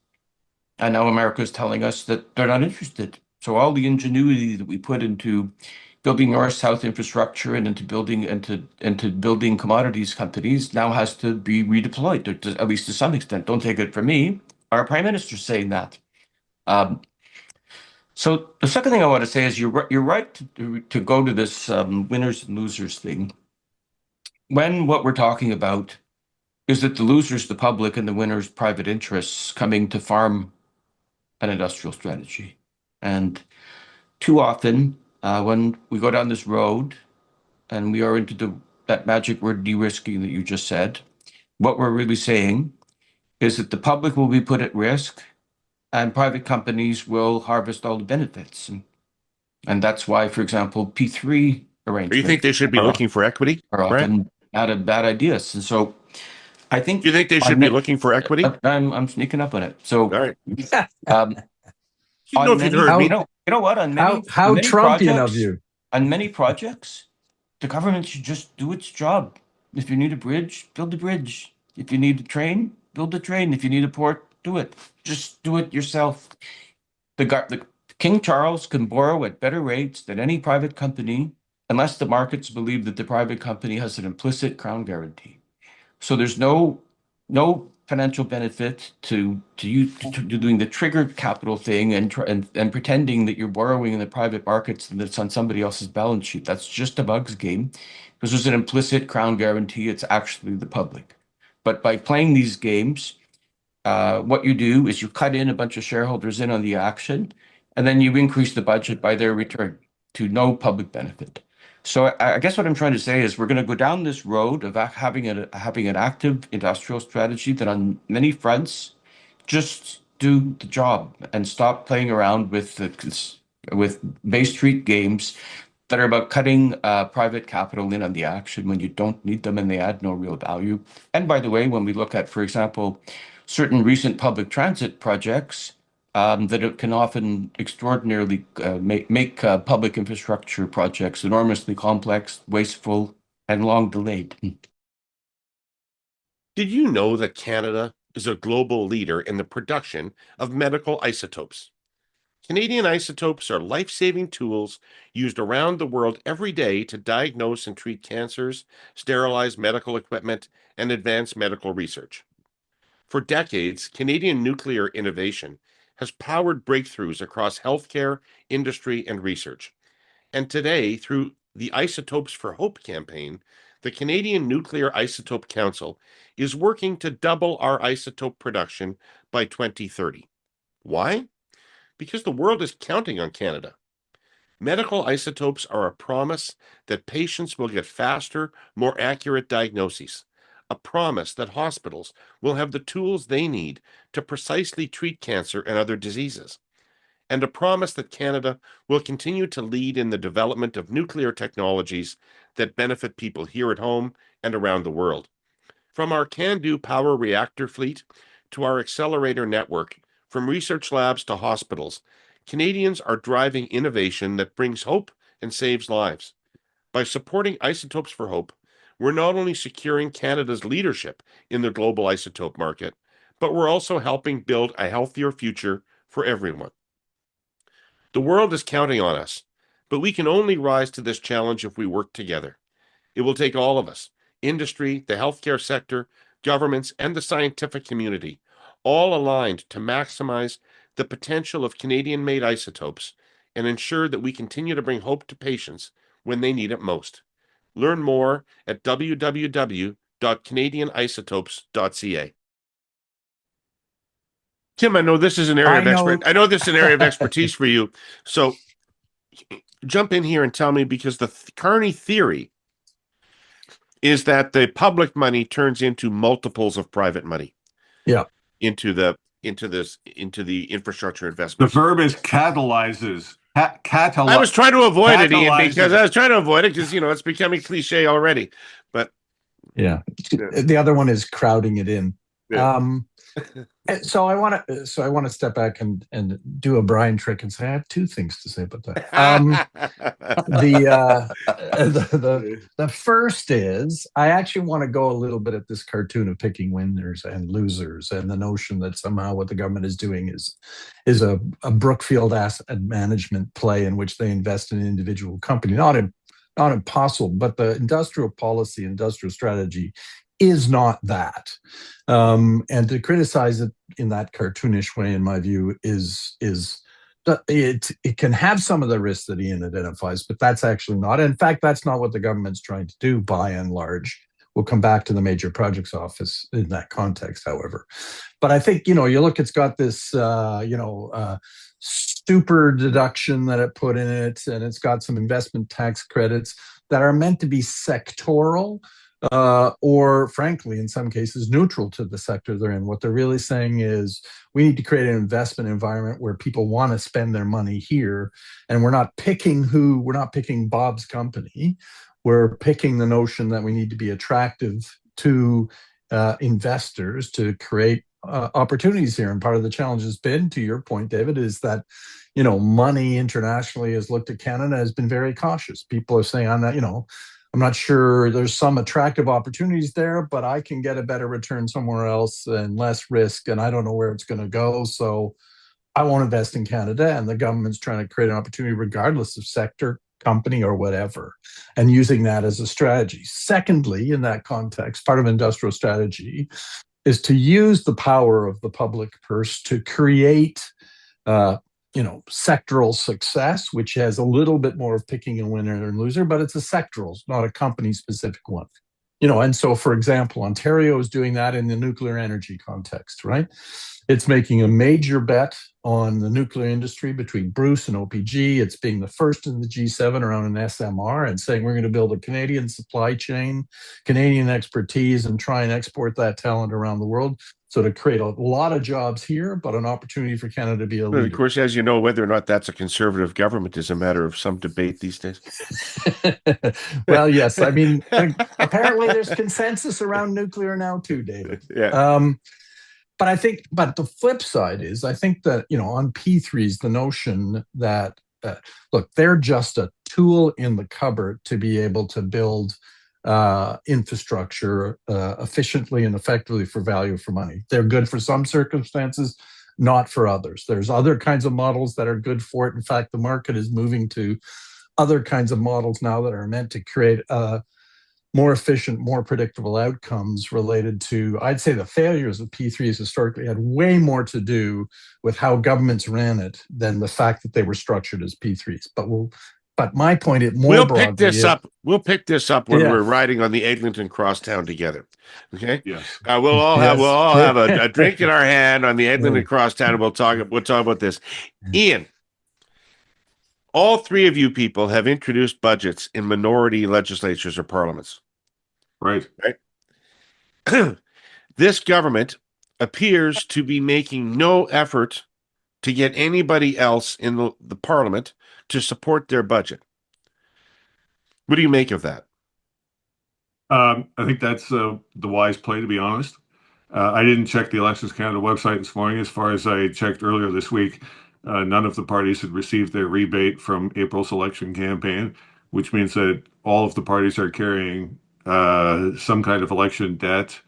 And now America is telling us that they're not interested. So all the ingenuity that we put into building north-south infrastructure and into building commodities companies now has to be redeployed, at least to some extent. Don't take it from me. Our prime minister's saying that. So the second thing I want to say is you're right to go to this winners and losers thing, when what we're talking about is that the losers, the public, and the winners, private interests, coming to farm an industrial strategy. And too often, when we go down this road and we are into that magic word de-risking that you just said, what we're really saying is that the public will be put at risk and private companies will harvest all the benefits. And that's why, for example, P3 arrangements. Do you think they should be looking for equity? Are often bad ideas. And so I think. Do you think they should be looking for equity? I'm sneaking up on it. So, all right. You know if you'd heard me. You know what? How Trumpian of you. On many projects, the government should just do its job. If you need a bridge, build a bridge. If you need a train, build a train. If you need a port, do it. Just do it yourself. The King Charles can borrow at better rates than any private company, unless the markets believe that the private company has an implicit crown guarantee. So there's no financial benefit to doing the triggered capital thing and pretending that you're borrowing in the private markets and that's on somebody else's balance sheet. That's just a bugs game, because there's an implicit crown guarantee. It's actually the public. But by playing these games, what you do is you cut in a bunch of shareholders in on the action, and then you increase the budget by their return to no public benefit. So I guess what I'm trying to say is we're going to go down this road of having an active industrial strategy that on many fronts just do the job and stop playing around with Bay Street games that are about cutting private capital in on the action when you don't need them and they add no real value. And by the way, when we look at, for example, certain recent public transit projects, that it can often extraordinarily make public infrastructure projects enormously complex, wasteful, and long delayed. Did you know that Canada is a global leader in the production of medical isotopes? Canadian isotopes are life-saving tools used around the world every day to diagnose and treat cancers, sterilize medical equipment, and advance medical research. For decades, Canadian nuclear innovation has powered breakthroughs across healthcare, industry, and research. And today, through the Isotopes for Hope campaign, the Canadian Nuclear Isotope Council is working to double our isotope production by 2030. Why? Because the world is counting on Canada. Medical isotopes are a promise that patients will get faster, more accurate diagnoses, a promise that hospitals will have the tools they need to precisely treat cancer and other diseases, and a promise that Canada will continue to lead in the development of nuclear technologies that benefit people here at home and around the world. From our CANDU power reactor fleet to our accelerator network, from research labs to hospitals, Canadians are driving innovation that brings hope and saves lives. By supporting Isotopes for Hope, we're not only securing Canada's leadership in the global isotope market, but we're also helping build a healthier future for everyone. The world is counting on us, but we can only rise to this challenge if we work together. It will take all of us, industry, the healthcare sector, governments, and the scientific community, all aligned to maximize the potential of Canadian-made isotopes and ensure that we continue to bring hope to patients when they need it most. Learn more at www.canadianisotopes.ca. Tim, I know this is an area of expertise for you. So jump in here and tell me, because the Carney theory is that the public money turns into multiples of private money. Yeah. Into the infrastructure The investment. verb is catalyzes. I was trying to avoid it, Ian, because it's becoming cliche already. But yeah, the other one is crowding it in. Yeah. So I want to step back and do a Brian trick and say I have two things to say about that. The first is I actually want to go a little bit at this cartoon of picking winners and losers, and the notion that somehow what the government is doing is a Brookfield asset management play in which they invest in an individual company. Not impossible, but the industrial policy, industrial strategy is not that. And to criticize it in that cartoonish way, in my view, it can have some of the risks that Ian identifies, but that's actually not. In fact, that's not what the government's trying to do by and large. We'll come back to the Major Projects Office in that context, however. But I think, you look, it's got this, super deduction that it put in it, and it's got some investment tax credits that are meant to be sectoral, or frankly, in some cases, neutral to the sector they're in. What they're really saying is we need to create an investment environment where people want to spend their money here, and we're not picking Bob's company. We're picking the notion that we need to be attractive to investors to create opportunities here. And part of the challenge has been, to your point, David, is that money internationally has looked at Canada, has been very cautious. People are saying, I'm not sure, there's some attractive opportunities there, but I can get a better return somewhere else and less risk, and I don't know where it's going to go, so I won't invest in Canada. And the government's trying to create an opportunity regardless of sector, company, or whatever, and using that as a strategy. Secondly, in that context, part of industrial strategy is to use the power of the public purse to create sectoral success, which has a little bit more of picking a winner and loser, but it's a sectoral, not a company-specific one. And so, for example, Ontario is doing that in the nuclear energy context, right? It's making a major bet on the nuclear industry between Bruce and OPG. It's being the first in the G7 around an SMR and saying we're going to build a Canadian supply chain, Canadian expertise, and try and export that talent around the world. So to create a lot of jobs here, but an opportunity for Canada to be a leader. Of course, as you know, whether or not that's a conservative government is a matter of some debate these days. Well, yes. I mean, apparently there's consensus around nuclear now too, David. Yeah. But the flip side is, I think that, on P3s, the notion that, look, they're just a tool in the cupboard to be able to build infrastructure efficiently and effectively for value for money. They're good for some circumstances, not for others. There's other kinds of models that are good for it. In fact, the market is moving to other kinds of models now that are meant to create more efficient, more predictable outcomes related to, I'd say the failures of P3s historically had way more to do with how governments ran it than the fact that they were structured as P3s. But my point, we'll pick this up when we're riding on the Eglinton Crosstown together. Okay. Yes. We'll all have a drink in our hand on the Eglinton Crosstown, and we'll talk about this. Ian, All three of you people have introduced budgets in minority legislatures or parliaments. Right. This government appears to be making no effort to get anybody else in the parliament to support their budget. What do you make of that? I think that's the wise play, to be honest. I didn't check the Elections Canada website this morning. As far as I checked earlier this week, none of the parties had received their rebate from April's election campaign, which means that all of the parties are carrying some kind of election debt,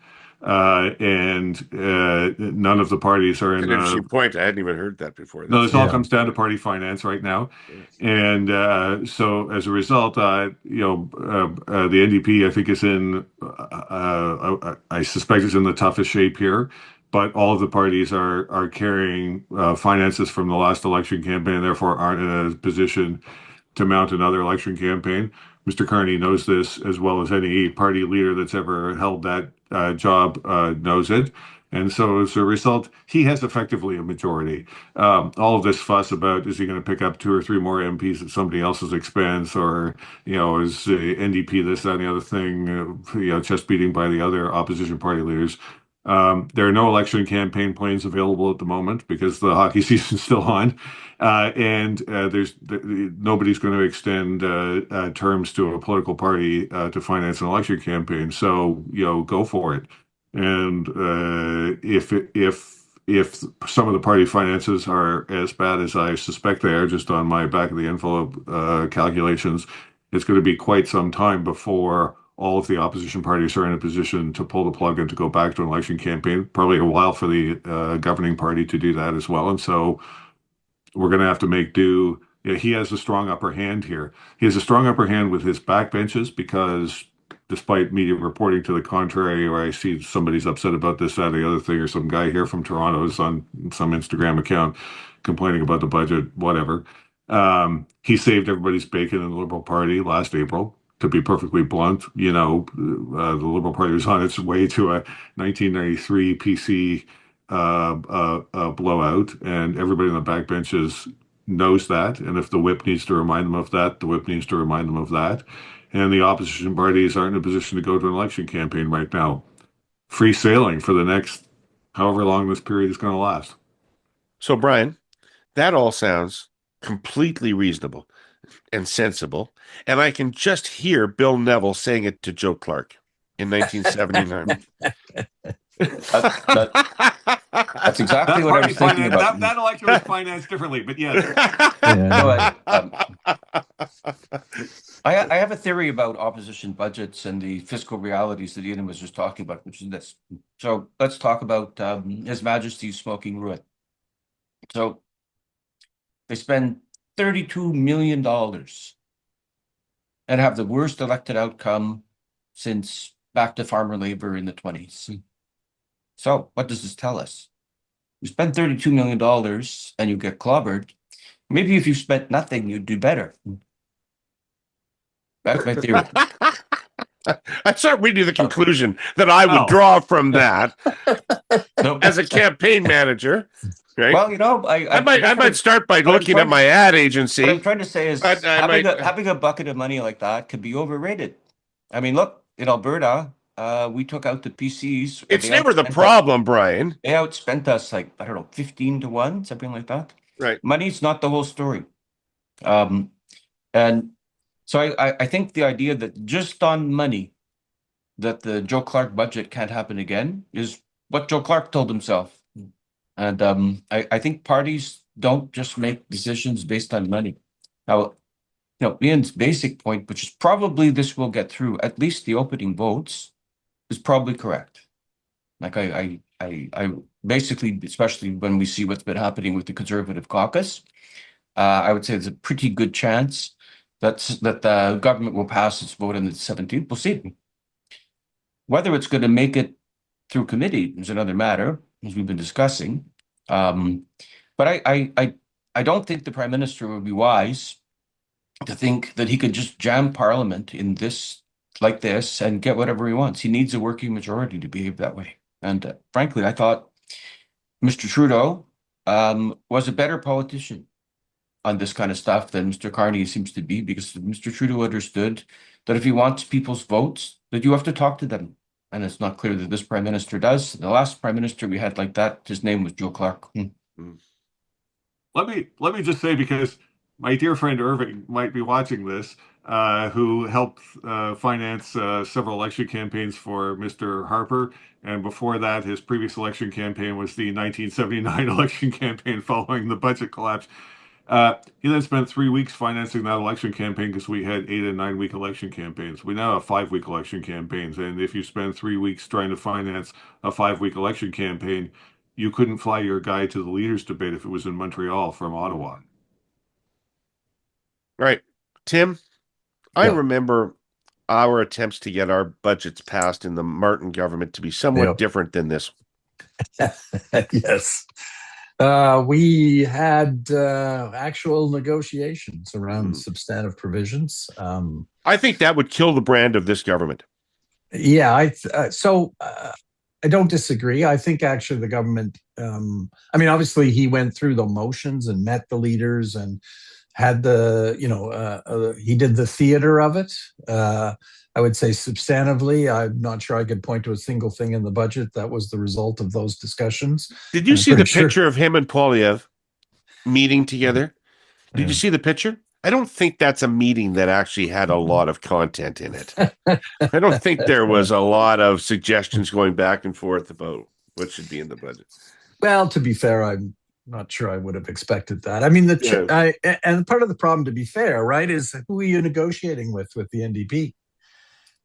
and none of the parties are That's in an interesting point. I hadn't even heard that before. no, That's this all Yeah. comes down to party finance right now. yes. And so as a result, the NDP, I think, is in, I suspect is in the toughest shape here. But all of the parties are carrying finances from the last election campaign, therefore aren't in a position to mount another election campaign. Mr. Carney knows this as well as any party leader that's ever held that job knows it. And so as a result, he has effectively a majority. All of this fuss about is he going to pick up 2 or 3 more MPs at somebody else's expense, or is NDP this, that, and the other thing, chest beating by the other opposition party leaders. There are no election campaign planes available at the moment because the hockey season's still on, and nobody's going to extend terms to a political party to finance an election campaign. So go for it. And if some of the party finances are as bad as I suspect they are, just on my back of the envelope calculations, it's going to be quite some time before all of the opposition parties are in a position to pull the plug and to go back to an election campaign. Probably a while for the governing party to do that as well. And so we're going to have to make do. He has a strong upper hand here. He has a strong upper hand with his backbenchers because despite media reporting to the contrary, or I see somebody's upset about this, that, or the other thing, or some guy here from Toronto is on some Instagram account complaining about the budget, whatever. He saved everybody's bacon in the Liberal Party last April. To be perfectly blunt, the Liberal Party was on its way to a 1993 PC blowout, and everybody in the backbenches knows that. And if the whip needs to remind them of that, the whip needs to remind them of that. And the opposition parties aren't in a position to go to an election campaign right now. Free sailing for the next however long this period is going to last. So, Brian, that all sounds completely reasonable and sensible. And I can just hear Bill Neville saying it to Joe Clark in 1979. That's exactly what I was thinking about. That election was financed differently, but yes. I have a theory about opposition budgets and the fiscal realities that Ian was just talking about, which is this. So let's talk about His Majesty's Smoking Ruin. So they spend $32 million and have the worst elected outcome since back to farmer labor in the 1920s. So what does this tell us? You spend $32 million and you get clobbered. Maybe if you spent nothing, you'd do better. That's my theory. I start reading the conclusion that I would draw from that No, as a campaign manager. Right? Well, I might start by looking at my ad agency. What I'm trying to say is But I having a bucket of money like that could be overrated. I mean, look, in Alberta, we took out the PCs. It's never the problem, Brian. They outspent us like, I don't know, 15 to 1, something like that. Right. Money's not the whole story. And so I think the idea that just on money, that the Joe Clark budget can't happen again is what Joe Clark told himself. And I think parties don't just make decisions based on money. Now, Ian's basic point, which is probably this will get through, at least the opening votes, is probably correct. Like I basically, especially when we see what's been happening with the Conservative caucus, I would say there's a pretty good chance that the government will pass its vote on the 17th. We'll see. Whether it's going to make it through committee is another matter, as we've been discussing. But I don't think the Prime Minister would be wise to think that he could just jam Parliament in this like this and get whatever he wants. He needs a working majority to behave that way. And frankly, I thought Mr. Trudeau was a better politician on this kind of stuff than Mr. Carney seems to be, because Mr. Trudeau understood that if he wants people's votes, that you have to talk to them. And it's not clear that this prime minister does. The last prime minister we had like that, his name was Joe Clark. Let me just say, because my dear friend Irving might be watching this, who helped finance several election campaigns for Mr. Harper, and before that, his previous election campaign was the 1979 election campaign following the budget collapse. He then spent 3 weeks financing that election campaign because we had 8 and 9 week election campaigns. We now have 5 week election campaigns, and if you spend 3 weeks trying to finance a 5 week election campaign, you couldn't fly your guy to the leaders' debate if it was in Montreal from Ottawa. Right. Tim, I Yeah. remember our attempts to get our budgets passed in the Martin government to be somewhat Yep. different than this. Yes. We had actual negotiations around substantive provisions. I think that would kill the brand of this government. Yeah, I don't disagree. I think actually the government, obviously he went through the motions and met the leaders and had he did the theater of it. I would say substantively, I'm not sure I could point to a single thing in the budget that was the result of those discussions. Did you see the picture of him and Poilievre meeting together? Did you see the picture? I don't think that's a meeting that actually had a lot of content in it. I don't think there was a lot of suggestions going back and forth about what should be in the budget. Well, to be fair, I'm not sure I would have expected that. I mean, and part of the problem, to be fair, right, is who are you negotiating with the NDP?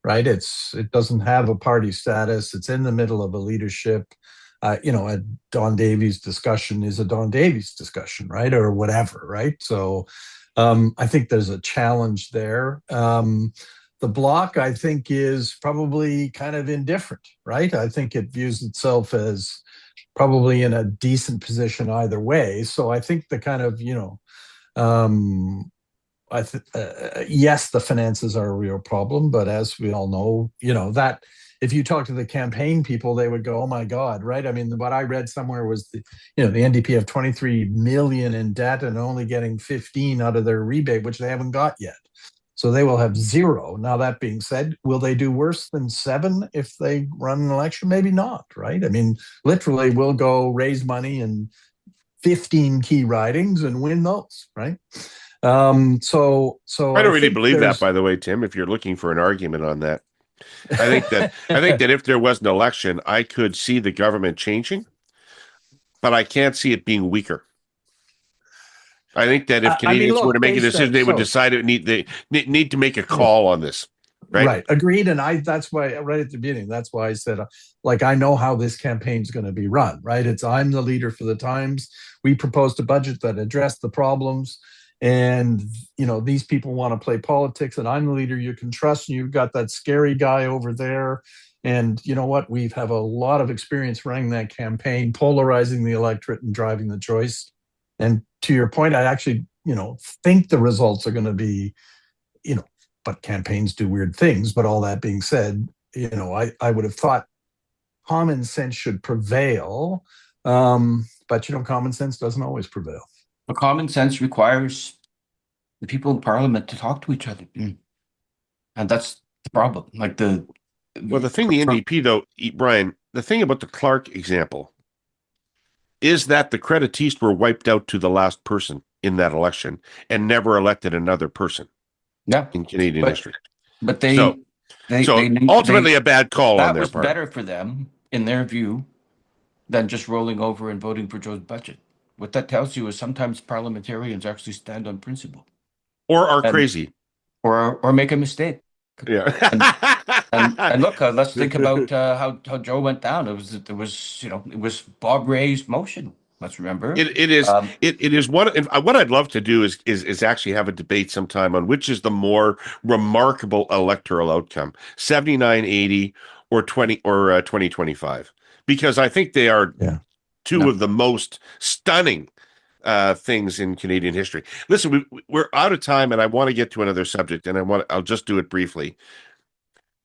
Right, it doesn't have a party status. It's in the middle of a leadership. A Don Davies discussion is a Don Davies discussion, right, or whatever, right? So, I think there's a challenge there. The Bloc, I think, is probably kind of indifferent, right? I think it views itself as probably in a decent position either way. So I think the kind of, yes, the finances are a real problem, but as we all know, that if you talk to the campaign people, they would go, "Oh my God," right? I mean, what I read somewhere was the NDP have 23 million in debt and only getting 15 out of their rebate, which they haven't got yet. So they will have zero. Now, that being said, will they do worse than 7 if they run an election? Maybe not, right? I mean, literally, we'll go raise money in 15 key ridings and win those, right? So I don't really believe that, by the way, Tim, if you're looking for an argument on that. I think that if there was an election, I could see the government changing, but I can't see it being weaker. I think that if Canadians were to make a decision, they would decide they need to make a call on this. Right. Agreed. And that's why right at the beginning, that's why I said, I know how this campaign's going to be run, right? I'm the leader for the Times. We proposed a budget that addressed the problems. And, these people want to play politics, and I'm the leader you can trust. And you've got that scary guy over there. And you know what? We have a lot of experience running that campaign, polarizing the electorate and driving the choice. And to your point, I actually, think the results are going to be, but campaigns do weird things. But all that being said, I would have thought common sense should prevail. But, common sense doesn't always prevail. But common sense requires the people in Parliament to talk to each other. And that's the problem. The thing the NDP, though, Brian, the thing about the Clark example is that the Creditistes were wiped out to the last person in that election and never elected another person in Canadian history. But they ultimately a bad call on their part. That was better for them, in their view, than just rolling over and voting for Joe's budget. What that tells you is sometimes parliamentarians actually stand on principle. Or are crazy. Or make a mistake. Yeah. and look, let's think about how Joe went down. It was Bob Ray's motion. Let's remember. It is one. What I'd love to do is actually have a debate sometime on which is the more remarkable electoral outcome, 79-80 or 2025, because I think they are two of the most stunning things in Canadian history. Listen, we're out of time, and I want to get to another subject, and I'll just do it briefly.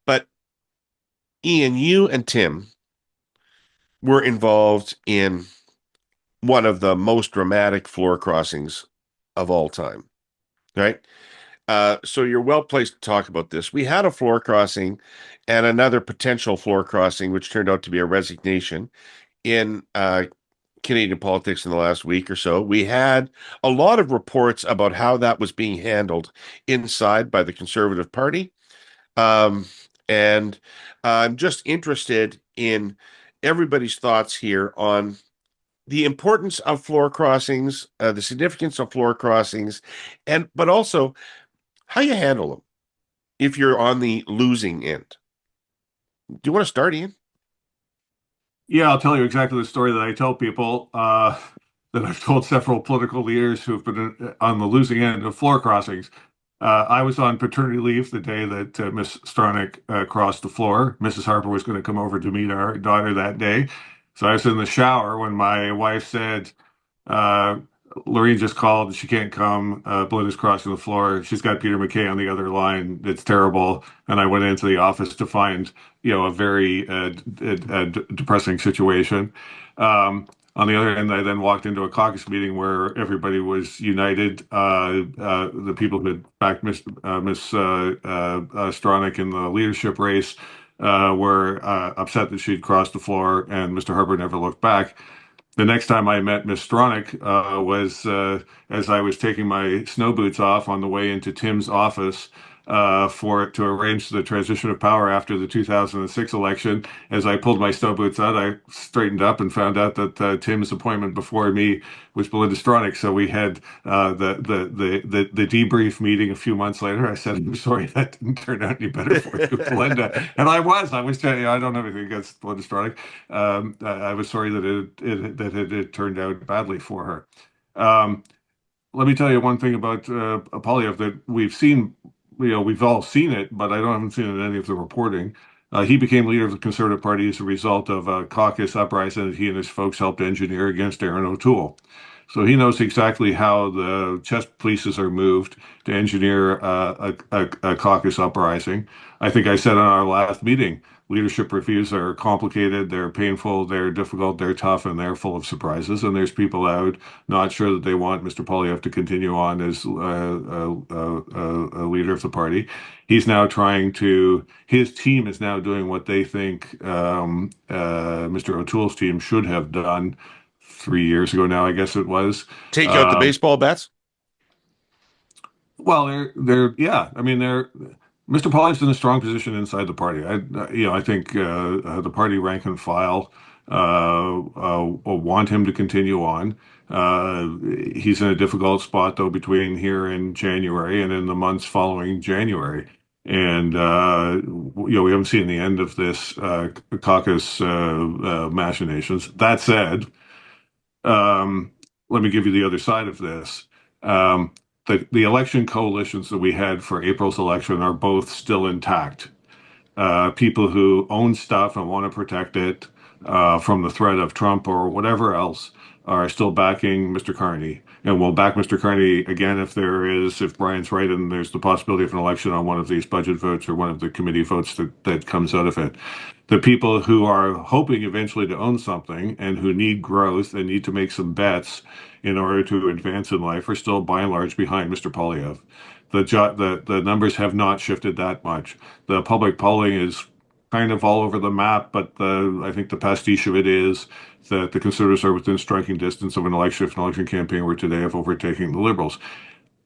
But Ian, you and Tim were involved in one of the most dramatic floor crossings of all time, right? So you're well placed to talk about this. We had a floor crossing and another potential floor crossing, which turned out to be a resignation in Canadian politics in the last week or so. We had a lot of reports about how that was being handled inside by the Conservative Party. Um, and I'm just interested in everybody's thoughts here on the importance of floor crossings, the significance of floor crossings, but also how you handle them if you're on the losing end. Do you want to start, Ian? Yeah, I'll tell you exactly the story that I tell people that I've told several political leaders who've been on the losing end of floor crossings. I was on paternity leave the day that Miss Stronach crossed the floor. Mrs. Harper was going to come over to meet our daughter that day. So I was in the shower when my wife said, uh, Lorene just called. She can't come. Belinda's crossing the floor. She's got Peter MacKay on the other line. It's terrible. And I went into the office to find, a very depressing situation. On the other hand, I then walked into a caucus meeting where everybody was united. The people who had backed Miss Stronach in the leadership race were upset that she'd crossed the floor, and Mr. Harper never looked back. The next time I met Miss Stronach was as I was taking my snow boots off on the way into Tim's office to arrange the transition of power after the 2006 election. As I pulled my snow boots out, I straightened up and found out that Tim's appointment before me was Belinda Stronach. So we had the debrief meeting a few months later. I said, "I'm sorry that didn't turn out any better for you, Belinda." And I was telling you, I don't have anything against Belinda Stronach. I was sorry that it turned out badly for her. Let me tell you one thing about Poilievre that we've seen. We've all seen it, but I haven't seen it in any of the reporting. He became leader of the Conservative Party as a result of a caucus uprising that he and his folks helped engineer against Aaron O'Toole. So he knows exactly how the chess pieces are moved to engineer a caucus uprising. I think I said on our last meeting, leadership reviews are complicated, they're painful, they're difficult, they're tough, and they're full of surprises. And there's people out not sure that they want Mr. Poilievre to continue on as a leader of the party. He's now his team is now doing what they think Mr. O'Toole's team should have done 3 years ago now, I guess it was. Take out the baseball bats? Well, yeah. I mean, Mr. Poilievre's in a strong position inside the party. I think the party rank and file want him to continue on. He's in a difficult spot though between here and January and in the months following January. And we haven't seen the end of this caucus machinations. That said, let me give you the other side of this. The election coalitions that we had for April's election are both still intact. People who own stuff and want to protect it from the threat of Trump or whatever else are still backing Mr. Carney, and will back Mr. Carney again if Brian's right and there's the possibility of an election on one of these budget votes or one of the committee votes that comes out of it. The people who are hoping eventually to own something and who need growth and need to make some bets in order to advance in life are still by and large behind Mr. Poilievre. The numbers have not shifted that much. The public polling is kind of all over the map, but I think the pastiche of it is that the Conservatives are within striking distance of an election campaign where today of overtaking the Liberals.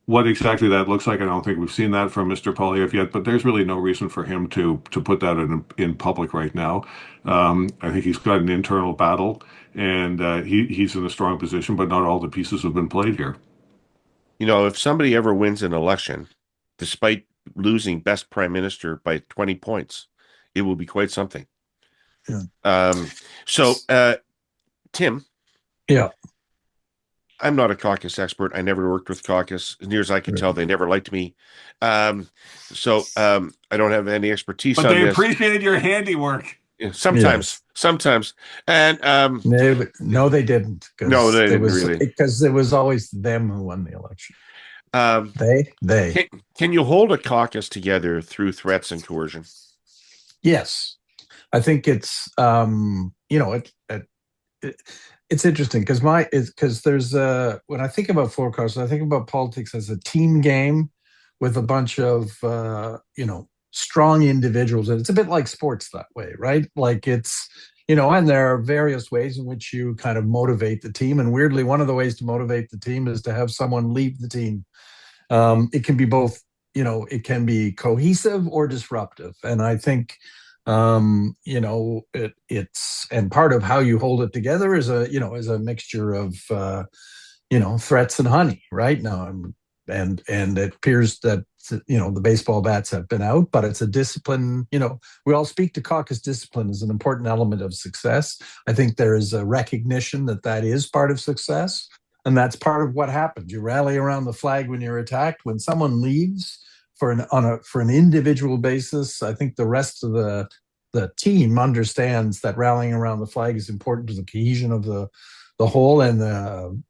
What exactly that looks like, I don't think we've seen that from Mr. Poilievre yet, but there's really no reason for him to put that in public right now. I think he's got an internal battle, and he's in a strong position, but not all the pieces have been played here. If somebody ever wins an election, despite losing best prime minister by 20 points, it will be quite something. Yeah. So, Tim. Yeah. I'm not a caucus expert. I never worked with caucus. As near as I can tell, they never liked me. So I don't have any expertise on this. But they appreciated your handiwork. Sometimes. And no, they didn't. No, they didn't really. Because it was always them who won the election. They. Can you hold a caucus together through threats and coercion? Yes. I think it's it's interesting because there's when I think about forecasts, I think about politics as a team game with a bunch of strong individuals, and it's a bit like sports that way, right? Like it's and there are various ways in which you kind of motivate the team, and weirdly, one of the ways to motivate the team is to have someone leave the team. It can be both, it can be cohesive or disruptive, and I think it's and part of how you hold it together is a mixture of threats and honey right now. And it appears that the baseball bats have been out, but it's a discipline. We all speak to caucus discipline as an important element of success. I think there is a recognition that is part of success, and that's part of what happens. You rally around the flag when you're attacked. When someone leaves for an individual basis, I think the rest of the team understands that rallying around the flag is important to the cohesion of the whole, and the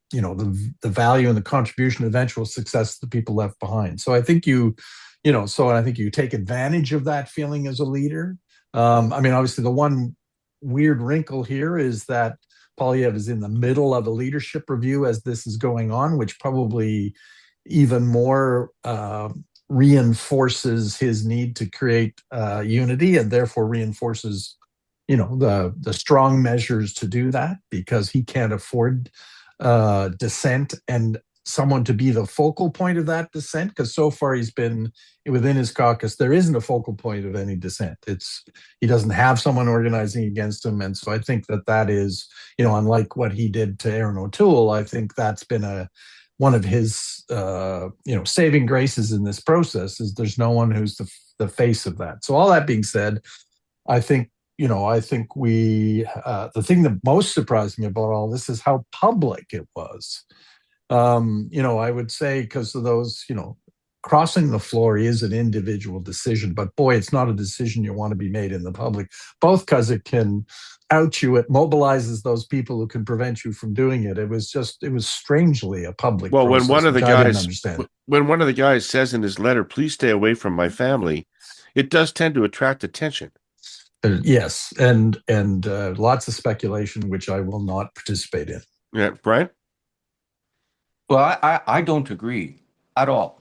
value and the contribution, eventual success of the people left behind. So I think I think you take advantage of that feeling as a leader. Obviously the one weird wrinkle here is that Poilievre is in the middle of a leadership review as this is going on, which probably even more reinforces his need to create unity, and therefore reinforces the strong measures to do that, because he can't afford dissent and someone to be the focal point of that dissent, because so far he's been within his caucus. There isn't a focal point of any dissent. He doesn't have someone organizing against him, and so I think that is unlike what he did to Aaron O'Toole. I think that's been one of his saving graces in this process, is there's no one who's the face of that. So all that being said, I think we the thing that most surprised me about all this is how public it was. I would say, because of those, crossing the floor is an individual decision, but boy, it's not a decision you want to be made in the public, both because it can out you, it mobilizes those people who can prevent you from doing it. It was strangely a public process, when one of the which I didn't guys understand. when one of the guys says in his letter, "Please stay away from my family," it does tend to attract attention. Yes, and lots of speculation, which I will not participate in. Yeah, Brian? Well, I don't agree at all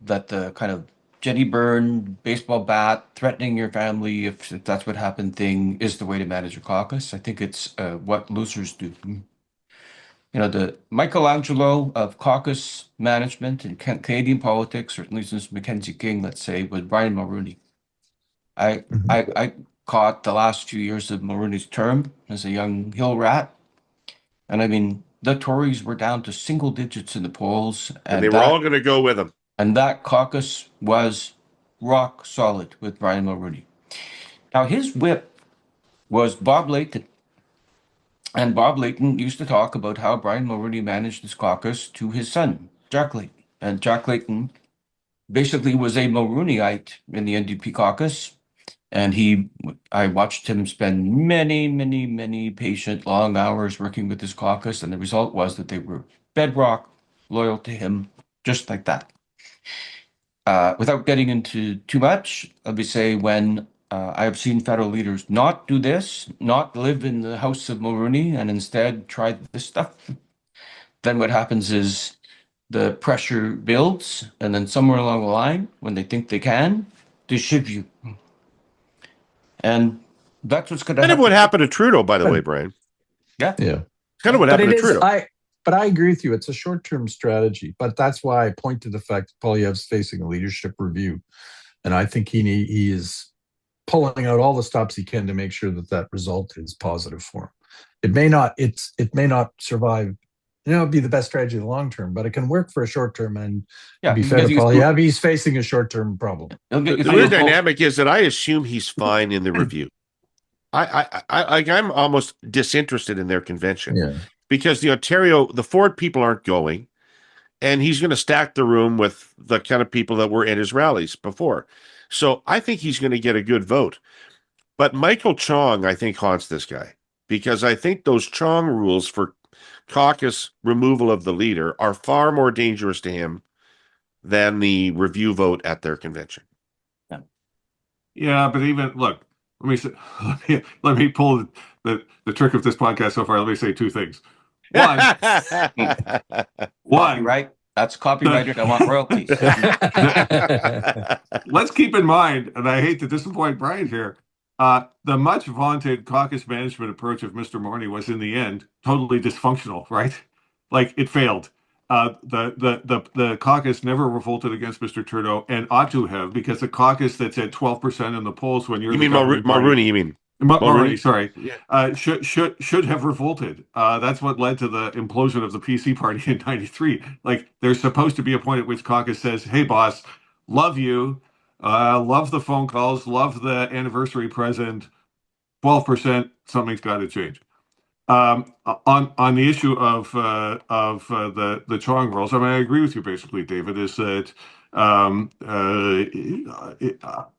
that the kind of Jenny Byrne, baseball bat, threatening your family if that's what happened thing is the way to manage your caucus. I think it's what losers do. The Michelangelo of caucus management in Canadian politics, certainly since Mackenzie King, let's say, was Brian Mulroney. I caught the last few years of Mulroney's term as a young Hill rat, and the Tories were down to single digits in the polls, and they were all going to go with him. And that caucus was rock solid with Brian Mulroney. Now, his whip was Bob Layton. And Bob Layton used to talk about how Brian Mulroney managed his caucus to his son, Jack Layton. And Jack Layton basically was a Mulroney-ite in the NDP caucus. And I watched him spend many, many, many patient, long hours working with his caucus. And the result was that they were bedrock, loyal to him, just like that. Without getting into too much, let me say, when I have seen federal leaders not do this, not live in the house of Mulroney, and instead try this stuff, then what happens is the pressure builds, and then somewhere along the line, when they think they can, they shiv you. And that's what's going to happen. Kind of what happened to Trudeau, by the way, Brian. Yeah. Kind of what happened to Trudeau. But I agree with you. It's a short-term strategy. But that's why I point to the fact that Poilievre's facing a leadership review. And I think he is pulling out all the stops he can to make sure that result is positive for him. It may not survive, be the best strategy in the long term, but it can work for a short term. And to be fair to Poilievre, he's facing a short-term problem. The weird dynamic is that I assume he's fine in the review. I'm almost disinterested in their convention. Yeah. Because the Ford people aren't going, and he's going to stack the room with the kind of people that were at his rallies before. So I think he's going to get a good vote. But Michael Chong, I think, haunts this guy, because I think those Chong rules for caucus removal of the leader are far more dangerous to him than the review vote at their convention. Yeah, but even look, let me pull the trick of this podcast so far. Let me say two things. One, Copyright. That's copyrighted. I want royalties. let's keep in mind, and I hate to disappoint Brian here, the much vaunted caucus management approach of Mr. Morney was in the end totally dysfunctional, right? Like it failed. The caucus never revolted against Mr. Trudeau and ought to have, because the caucus that's at 12% in the polls when you're You the mean governing party- Mulrooney? You mean Mulrooney, sorry. Yeah. Should have revolted. That's what led to the implosion of the PC party in '93. Like, there's supposed to be a point at which caucus says, "Hey, boss, love you, love the phone calls, love the anniversary present. 12%, something's got to change." On the issue of the Chong rules, I mean, I agree with you basically, David. Is that I'm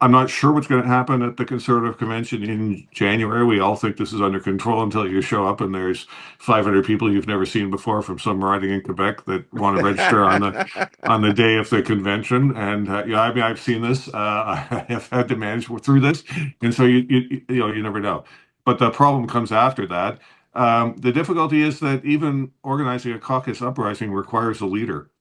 not sure what's going to happen at the Conservative Convention in January. We all think this is under control until you show up and there's 500 people you've never seen before from some riding in Quebec that want to register on the day of the convention. And yeah, I mean, I've seen this. I have had to manage through this, and so you never know. But the problem comes after that. The difficulty is that even organizing a caucus uprising requires a leader.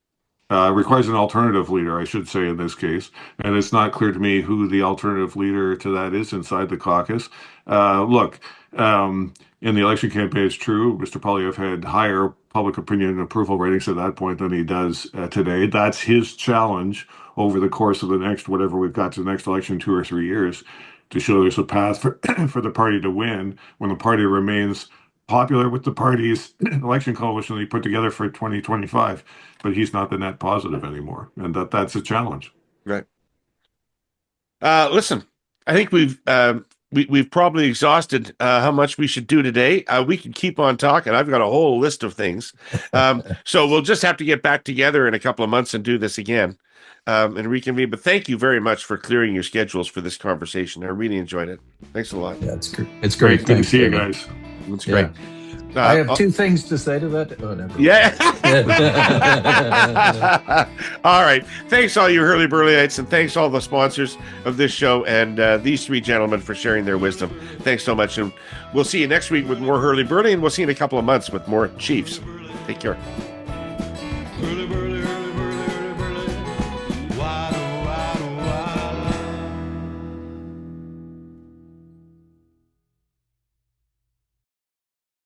Requires an alternative leader, I should say, in this case. And it's not clear to me who the alternative leader to that is inside the caucus. Look, in the election campaign, it's true, Mr. Poilievre had higher public opinion and approval ratings at that point than he does today. That's his challenge over the course of the next, whatever we've got to the next election, 2 or 3 years, to show there's a path for the party to win when the party remains popular with the party's election coalition that he put together for 2025, but he's not the net positive anymore, and that's a challenge. Right. Listen, I think we've probably exhausted how much we should do today. We can keep on talking. I've got a whole list of things, so we'll just have to get back together in a couple of months and do this again and reconvene. But thank you very much for clearing your schedules for this conversation. I really enjoyed it. Thanks a lot. Yeah, it's great. It's great. Good to see you David. guys. That's great. I have 2 things to say to that. Oh, never mind. Yeah. All right. Thanks all you Herle Burly-ites, and thanks all the sponsors of this show and these 3 gentlemen for sharing their wisdom. Thanks so much. And we'll see you next week with more Herle Burly, and we'll see you in a couple of months with more Chiefs. Take care.